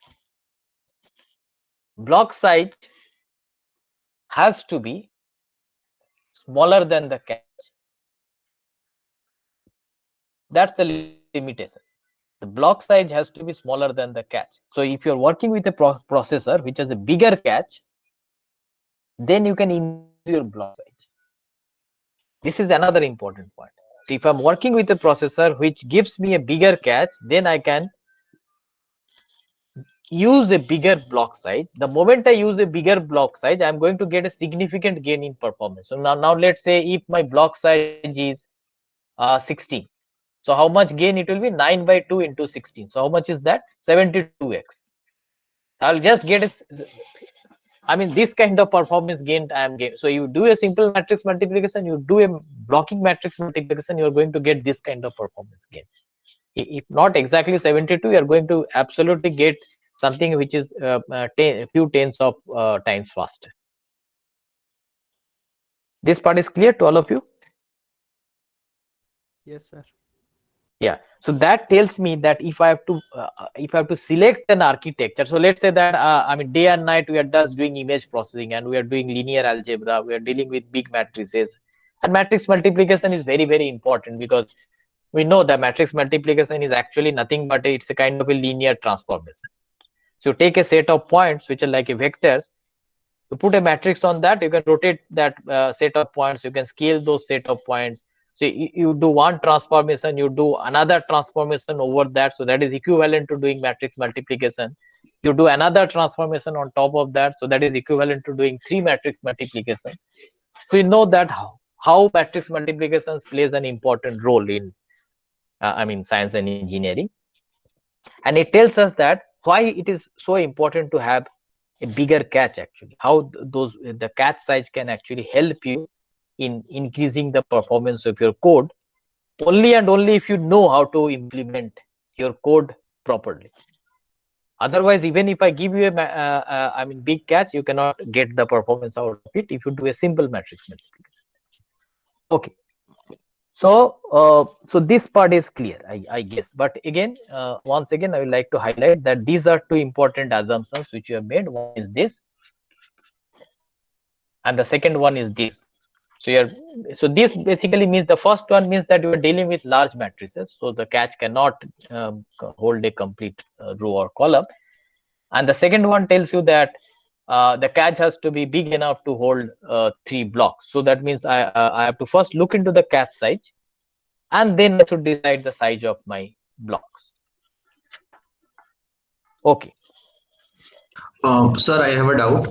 block size has to be smaller than the catch. That's the limitation. The block size has to be smaller than the catch. So if you're working with a processor which has a bigger catch, then you can increase your block size. This is another important point. So if I'm working with a processor which gives me a bigger catch, then I can use a bigger block size. The moment I use a bigger block size, I'm going to get a significant gain in performance. So now let's say if my block size is 16. So how much gain it will be? 9 by 2 into 16. So how much is that? 72x. I'll just get I mean, this kind of performance gain I am getting. So you do a simple matrix multiplication, you do a blocking matrix multiplication, you are going to get this kind of performance gain. If not exactly 72, you are going to absolutely get something which is a few tens of times faster. This part is clear to all of you? Yes, sir. Yeah, so that tells me that if I have to select an architecture, so let's say that I mean, day and night we are just doing image processing and we are doing linear algebra, we are dealing with big matrices, and matrix multiplication is very, very important, because we know that matrix multiplication is actually nothing but it's a kind of a linear transformation. So you take a set of points which are like a vectors, you put a matrix on that, you can rotate that set of points, you can scale those set of points. So you do one transformation, you do another transformation over that, so that is equivalent to doing matrix multiplication. You do another transformation on top of that, so that is equivalent to doing 3 matrix multiplications. So you know that how matrix multiplications plays an important role in I mean, science and engineering. And it tells us that why it is so important to have a bigger catch, actually, how the catch size can actually help you in increasing the performance of your code. only and only if you know how to implement your code properly. Otherwise, even if I give you a big catch, you cannot get the performance out of it if you do a simple matrix multiplication. Okay. So this part is clear, I guess. But again, once again, I would like to highlight that these are two important assumptions which you have made. One is this, and the second one is this. So this basically means the first one means that you are dealing with large matrices, so the catch cannot hold a complete row or column. And the second one tells you that the catch has to be big enough to hold 3 blocks. So that means I have to first look into the catch size, and then I should decide the size of my blocks. Okay. Sir, I have a doubt.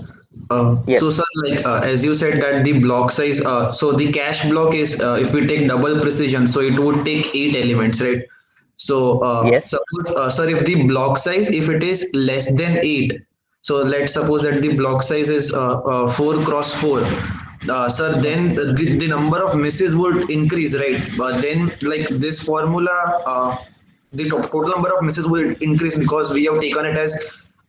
Yes. So, sir, like as you said that the block size, so the cache block is if we take double precision, so it would take 8 elements, right? So, Yes. suppose, sir, if the block size, if it is less than 8, so let's suppose that the block size is 4 cross 4. Sir, then the number of misses would increase, right? But then, like this formula, the total number of misses will increase because we have taken it as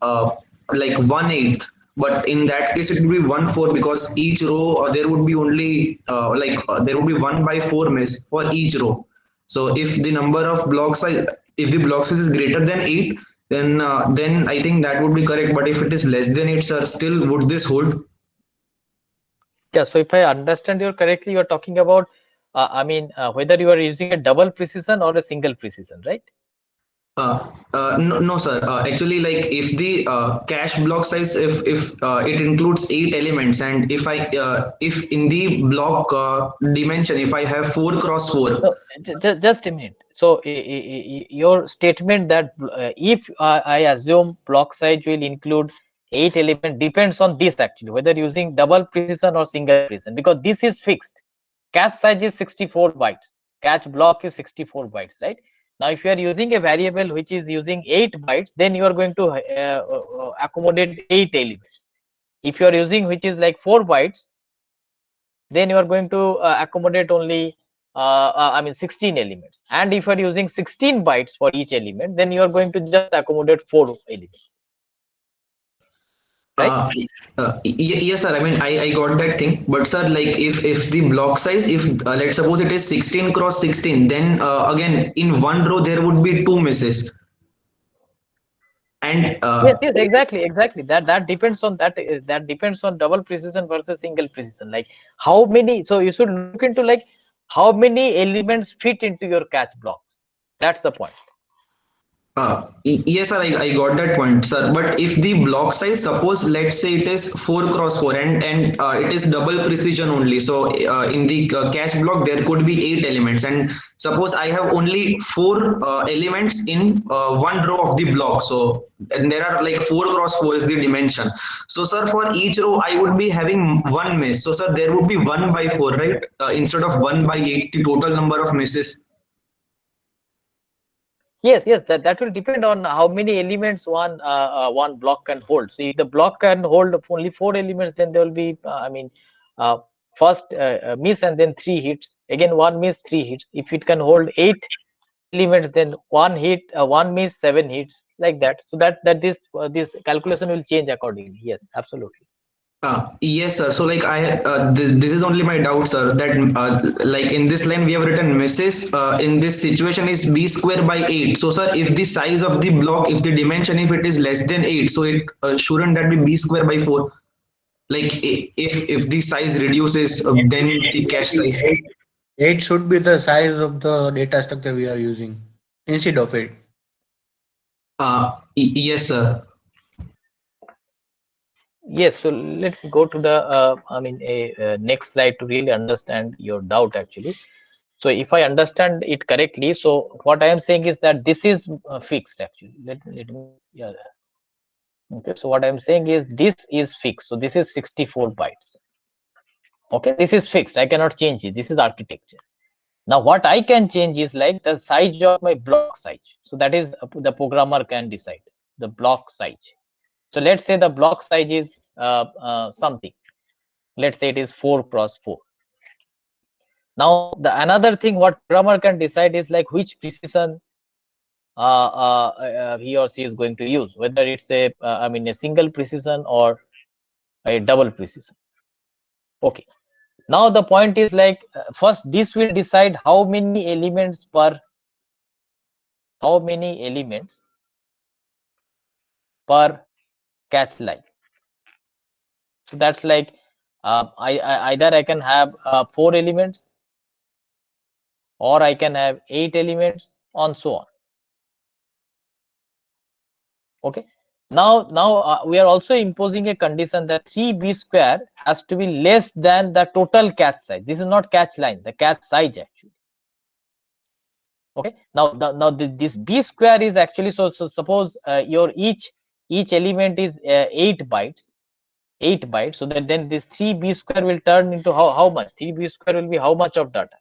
like 1/8. But in that case, it would be 1/4 because each row there would be only there would be 1/4 miss for each row. So if the number of block size, if the block size is greater than 8, then I think that would be correct. But if it is less than 8, sir, still would this hold? Yeah. So if I understand you correctly, you are talking about whether you are using a double precision or a single precision, right? No, no, sir. Actually, like if the cache block size, if it includes 8 elements, and if in the block dimension, if I have 4 cross 4. So, just a minute. So your statement that if I assume block size will include 8 elements depends on this actually, whether using double precision or single precision, because this is fixed. Catch size is 64 bytes. Catch block is 64 bytes, right? Now, if you are using a variable which is using 8 bytes, then you are going to accommodate 8 elements. If you are using which is like 4 bytes, then you are going to accommodate only 16 elements. And if you are using 16 bytes for each element, then you are going to just accommodate 4 elements. Right? Yes, sir. I mean, I got that thing, but sir, like if the block size, if let's suppose it is 16 cross 16, then again in one row there would be 2 misses. And yes, exactly. That depends on that depends on double precision versus single precision. Like how many? So you should look into like how many elements fit into your catch blocks. That's the point. Yes, sir, I got that point, sir. But if the block size, suppose let's say it is 4 cross 4 and it is double precision only. So in the catch block there could be 8 elements, and suppose I have only 4 elements in one row of the block. So and there are like 4 cross 4 is the dimension. So sir, for each row I would be having 1 miss. So sir, there would be 1/4, right? Instead of 1/8, the total number of misses. Yes, that will depend on how many elements one block can hold. So if the block can hold only 4 elements, then there will be first miss and then 3 hits. Again, 1 miss, 3 hits. If it can hold 8 elements, then 1 hit, 1 miss, 7 hits, like that. So that this calculation will change accordingly. Yes, absolutely. Yes, sir. So like this is only my doubt, sir, that like in this line we have written misses in this situation is b square by 8. So sir, if the size of the block, if the dimension, if it is less than 8, so it shouldn't that be b square by 4? Like if the size reduces, then the cache size. 8 should be the size of the data structure we are using instead of 8. Yes, sir. Yes, so let's go to the next slide to really understand your doubt actually. So if I understand it correctly, so what I am saying is that this is fixed actually. Let me yeah. Okay, so what I am saying is this is fixed. So this is 64 bytes. Okay, this is fixed. I cannot change it. This is architecture. Now what I can change is like the size of my block size. So that is the programmer can decide the block size. So let's say the block size is something. Let's say it is 4 cross 4. Now the another thing what programmer can decide is like which precision he or she is going to use, whether it's a I mean a single precision or a double precision. Okay, now the point is like first this will decide how many elements per catch line. So that's like either I can have 4 elements, or I can have 8 elements, and so on. Okay, now we are also imposing a condition that 3b square has to be less than the total catch size. This is not catch line, the catch size actually. Okay, this b square is actually, so suppose your each element is 8 bytes, so then this 3b square will turn into how much? 3b square will be how much of data?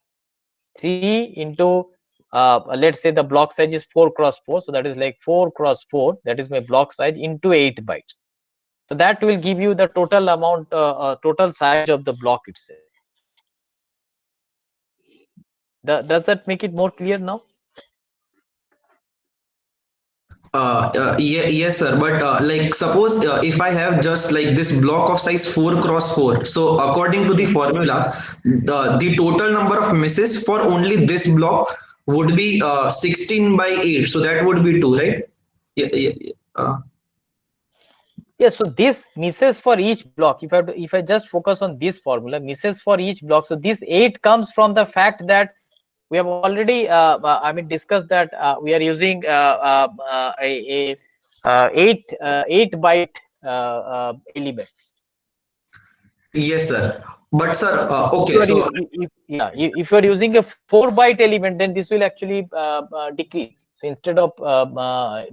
3 into let's say the block size is 4 cross 4, so that is like 4 cross 4, that is my block size, into 8 bytes. So that will give you the total amount, total size of the block itself. Does that make it more clear now? Yes, sir. But like, suppose if I have just like this block of size 4 cross 4, so according to the formula, the total number of misses for only this block would be 16 by 8. So that would be 2, right? Yeah. Yes, so this misses for each block, if I just focus on this formula, misses for each block, so this 8 comes from the fact that we have already I mean discussed that we are using a 8 byte elements. Yes, sir. But sir, okay, so if you are using a 4 byte element, then this will actually decrease. So instead of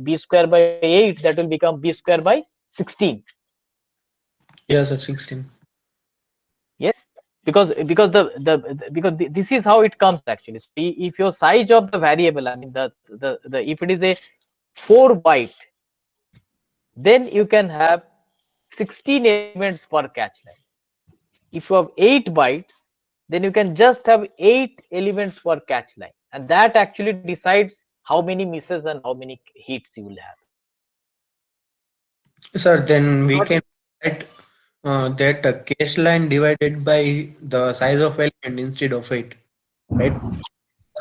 b square by 8, that will become b square by 16. Yes, sir, 16. Yes, because this is how it comes actually. So if your size of the variable, I mean the if it is a 4 byte, then you can have 16 elements per catch line. If you have 8 bytes, then you can just have 8 elements per catch line, and that actually decides how many misses and how many hits you will have. Sir, then we can write that cache line divided by the size of element instead of 8, right?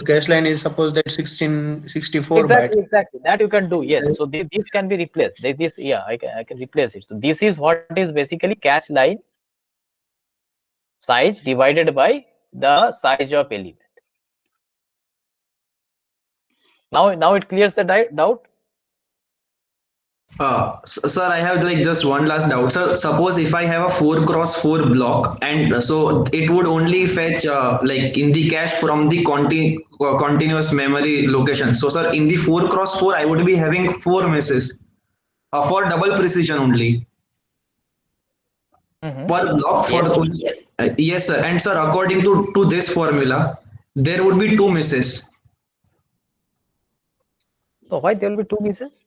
Cache line is suppose that 64 bytes. Exactly, that you can do. Yes, so this can be replaced. This yeah, I can replace it. So this is what is basically catch line size divided by the size of element. Now it clears the doubt. Sir, I have like just one last doubt. Sir, suppose if I have a 4 cross 4 block, and so it would only fetch like in the cache from the continuous memory location. So sir, in the 4 cross 4, I would be having 4 misses for double precision only. Per block for yes sir. And sir, according to this formula, there would be 2 misses. So why there will be 2 misses?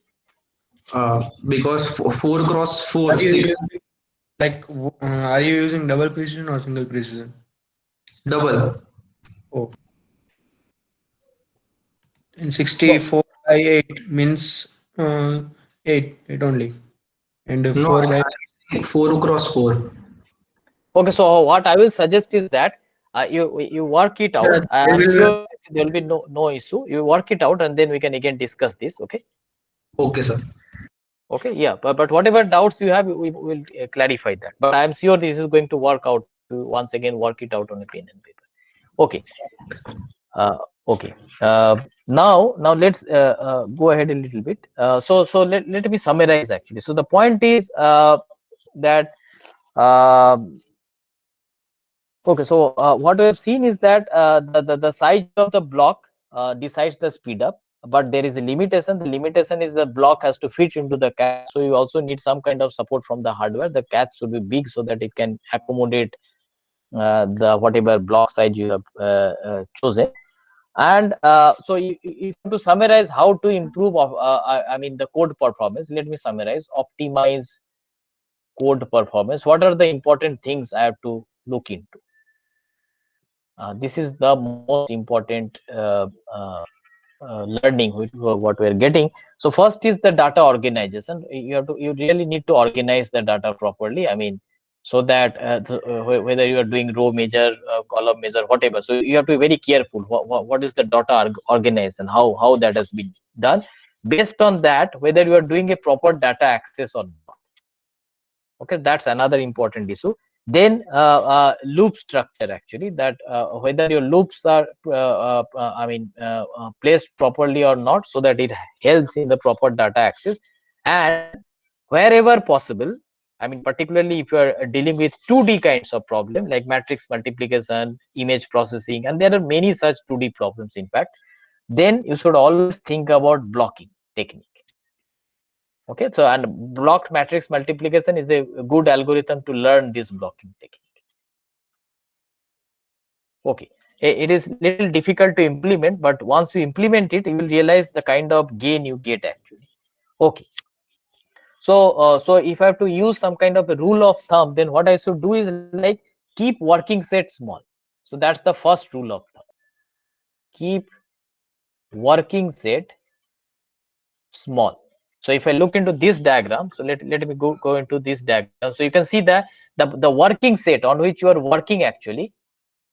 Because 4 cross 4 6. Like, are you using double precision or single precision? Double. Oh. In 64 by 8 means 8 only, and 4 by 4 cross 4. Okay, so what I will suggest is that you work it out. I'm sure there will be no issue. You work it out, and then we can again discuss this. Okay. Okay, sir. Okay, yeah, but whatever doubts you have, we will clarify that. But I'm sure this is going to work out. To once again work it out on a pen and paper. Okay. Okay. Now let's go ahead a little bit. So let me summarize actually. So the point is that okay. So what we have seen is that the size of the block decides the speed up, but there is a limitation. The limitation is the block has to fit into the cache. So you also need some kind of support from the hardware. The cache should be big so that it can accommodate the whatever block size you have chosen. And so if to summarize how to improve I mean the code performance, let me summarize. Optimize code performance. What are the important things I have to look into? This is the most important learning what we are getting. So first is the data organization. You really need to organize the data properly. I mean, so that whether you are doing row measure, column measure, whatever. So you have to be very careful. What is the data organization? How that has been done. Based on that, whether you are doing a proper data access or not. Okay, that's another important issue. Then loop structure, actually, that whether your loops are placed properly or not, so that it helps in the proper data access. And wherever possible, I mean, particularly if you are dealing with 2D kinds of problem like matrix multiplication, image processing, and there are many such 2D problems in fact, then you should always think about blocking technique. Okay, so and blocked matrix multiplication is a good algorithm to learn this blocking technique. Okay, it is little difficult to implement, but once you implement it, you will realize the kind of gain you get actually. Okay, so if I have to use some kind of a rule of thumb, then what I should do is like keep working set small. So that's the first rule of thumb. Keep working set small. So if I look into this diagram, so let me go into this diagram. So you can see that the working set on which you are working actually,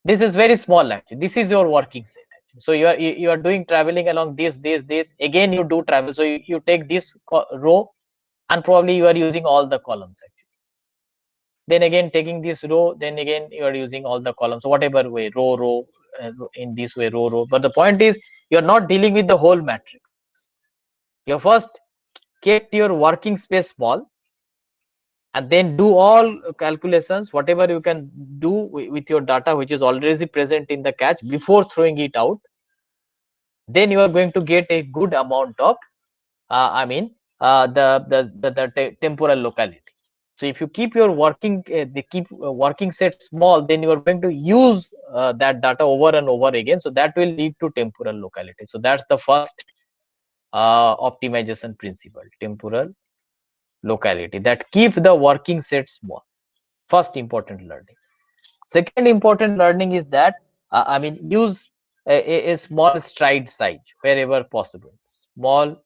this is very small actually. This is your working set. Actually. So you are doing traveling along this. Again you do travel. So you take this row and probably you are using all the columns actually. Then again taking this row, then again you are using all the columns. So whatever way, row, in this way, row. But the point is you are not dealing with the whole matrix. You first kept your working space small and then do all calculations, whatever you can do with your data which is already present in the cache before throwing it out. Then you are going to get a good amount of the temporal locality. So if you keep your working working set small, then you are going to use that data over and over again. So that will lead to temporal locality. So that's the first optimization principle, temporal locality, that keep the working set small. First important learning. Second important learning is that use a small stride size wherever possible. Small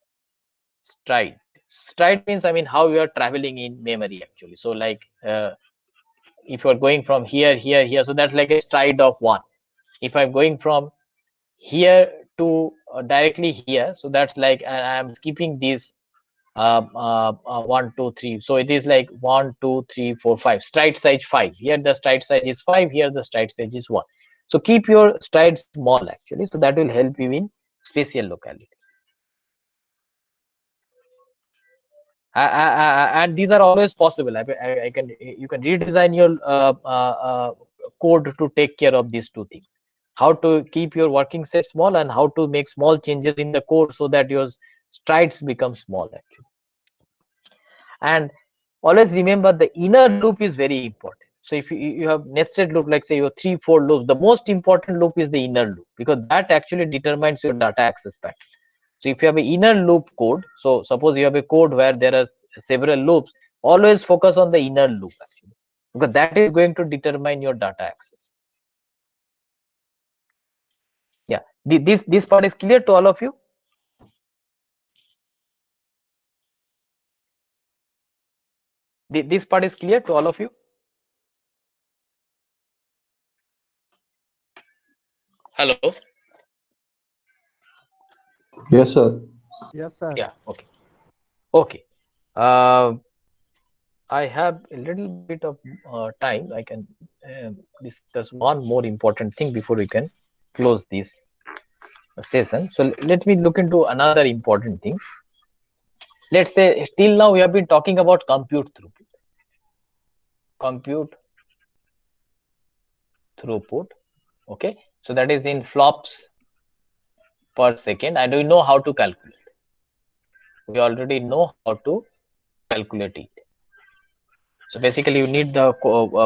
stride. Stride means how you are traveling in memory actually. So like if you are going from here, so that's like a stride of 1. If I'm going from here to directly here, so that's like I am skipping this 1 2 3, so it is like 1 2 3 4 5, stride size 5. Here the stride size is 5, here the stride size is 1. So keep your stride small actually, so that will help you in spatial locality. And these are always possible. You can redesign your code to take care of these two things: how to keep your working set small and how to make small changes in the code so that your strides become small actually. And always remember the inner loop is very important. So if you have nested loop, like say your 3-4 loops, the most important loop is the inner loop, because that actually determines your data access pattern. So if you have an inner loop code, so suppose you have a code where there are several loops, always focus on the inner loop actually, because that is going to determine your data access. Yeah, this part is clear to all of you? This part is clear to all of you? Hello? Yes, sir. Yes, sir. Yeah, okay. I have a little bit of time. I can discuss one more important thing before we can close this session. So let me look into another important thing. Let's say till now we have been talking about compute throughput. Okay, so that is in flops per second, and we know how to calculate. We already know how to calculate it. So basically you need the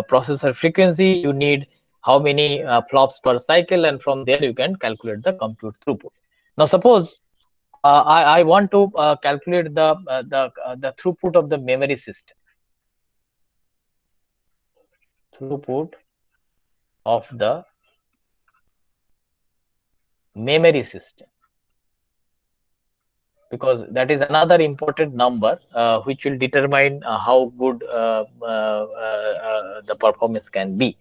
processor frequency, you need how many flops per cycle, and from there you can calculate the compute throughput. Now suppose I want to calculate the throughput of the memory system. Throughput of the memory system, because that is another important number which will determine how good the performance can be.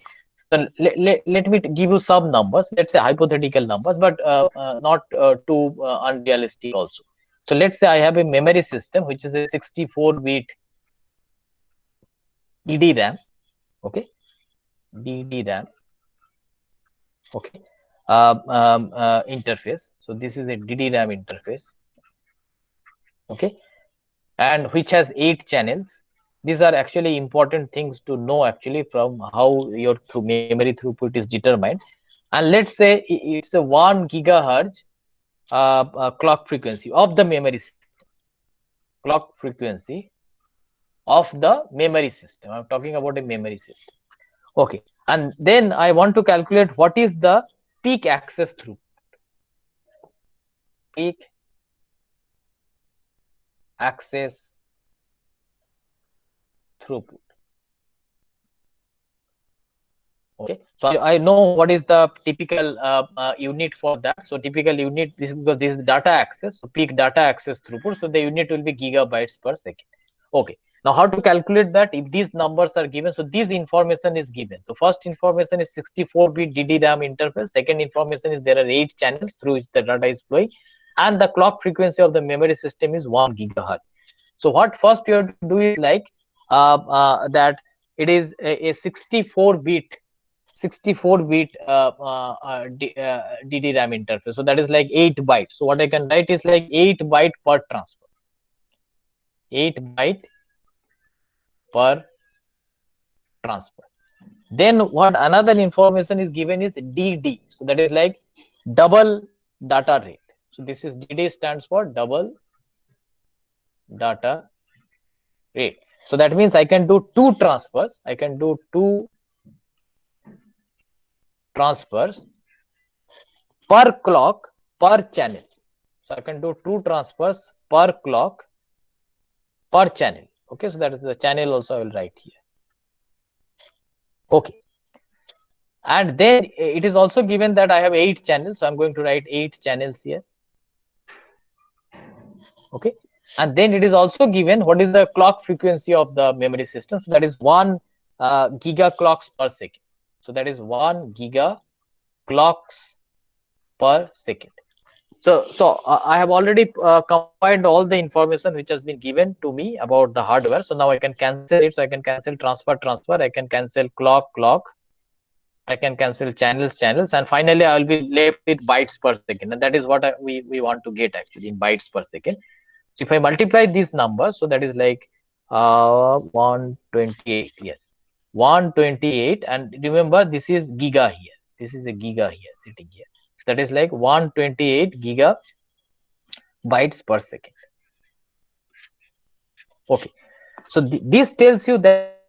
So let me give you some numbers, let's say hypothetical numbers, but not too unrealistic also. So let's say I have a memory system which is a 64-bit DD-RAM, okay, DD-RAM, okay, interface. So this is a DD-RAM interface, okay, and which has 8 channels. These are actually important things to know actually from how your memory throughput is determined. And let's say it's a 1 gigahertz clock frequency of the memory system. Clock frequency of the memory system. I'm talking about a memory system. Okay, and then I want to calculate what is the peak access throughput. Peak access throughput. Okay, so I know what is the typical unit for that. So typical unit, this because this is data access, so peak data access throughput, so the unit will be gigabytes per second. Okay, now how to calculate that? If these numbers are given, so this information is given. So first information is 64-bit DD-RAM interface. Second information is there are 8 channels through which the data is flowing, and the clock frequency of the memory system is 1 gigahertz. So what first you have to do is like that it is a 64-bit DD-RAM interface. So that is like 8 bytes. So what I can write is like 8 byte per transfer. 8 byte per transfer. Then what another information is given is DD. So that is like double data rate. So this is DD stands for double data rate. So that means I can do 2 transfers. I can do 2 transfers per clock per channel. So I can do 2 transfers per clock per channel. Okay, so that is the channel also I will write here. Okay, and then it is also given that I have 8 channels, so I'm going to write 8 channels here. Okay, and then it is also given what is the clock frequency of the memory system. So that is 1 giga clocks per second. So that is 1 giga clocks per second. So I have already combined all the information which has been given to me about the hardware. So now I can cancel it. So I can cancel transfer. I can cancel clock. I can cancel channels, and finally I will be left with bytes per second. And that is what we want to get actually in bytes per second. So if I multiply these numbers, so that is like 128. Yes, 128. And remember, this is giga here. This is a giga here sitting here. That is like 128 gigabytes per second. Okay, so this tells you that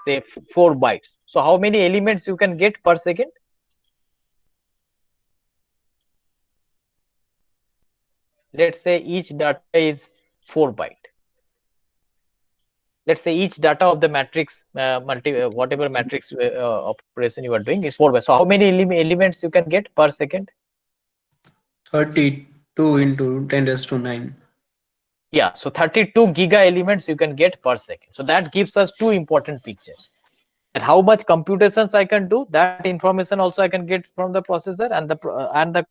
say 4 bytes. So how many elements you can get per second? Let's say each data is 4 byte. Let's say each data of the matrix, whatever matrix operation you are doing is 4 bytes. So how many elements you can get per second? 32 into 10 raised to 9. Yeah, so 32 giga elements you can get per second. So that gives us 2 important pictures. And how much computations I can do, that information also I can get from the processor, and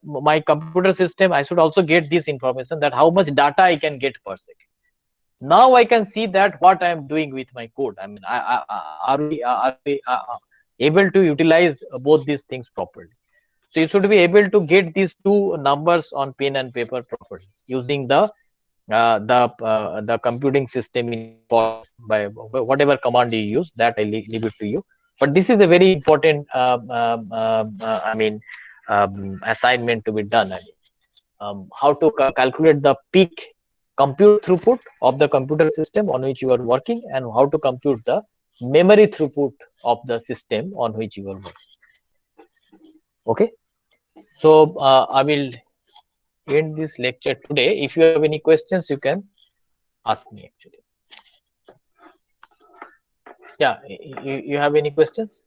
my computer system, I should also get this information that how much data I can get per second. Now I can see that what I am doing with my code. I mean, are we able to utilize both these things properly? So you should be able to get these 2 numbers on pen and paper properly using the computing system by whatever command you use. That I leave it to you. But this is a very important assignment to be done. How to calculate the peak compute throughput of the computer system on which you are working, and how to compute the memory throughput of the system on which you are working. Okay, so I will end this lecture today. If you have any questions, you can ask me actually. Yeah, you have any questions?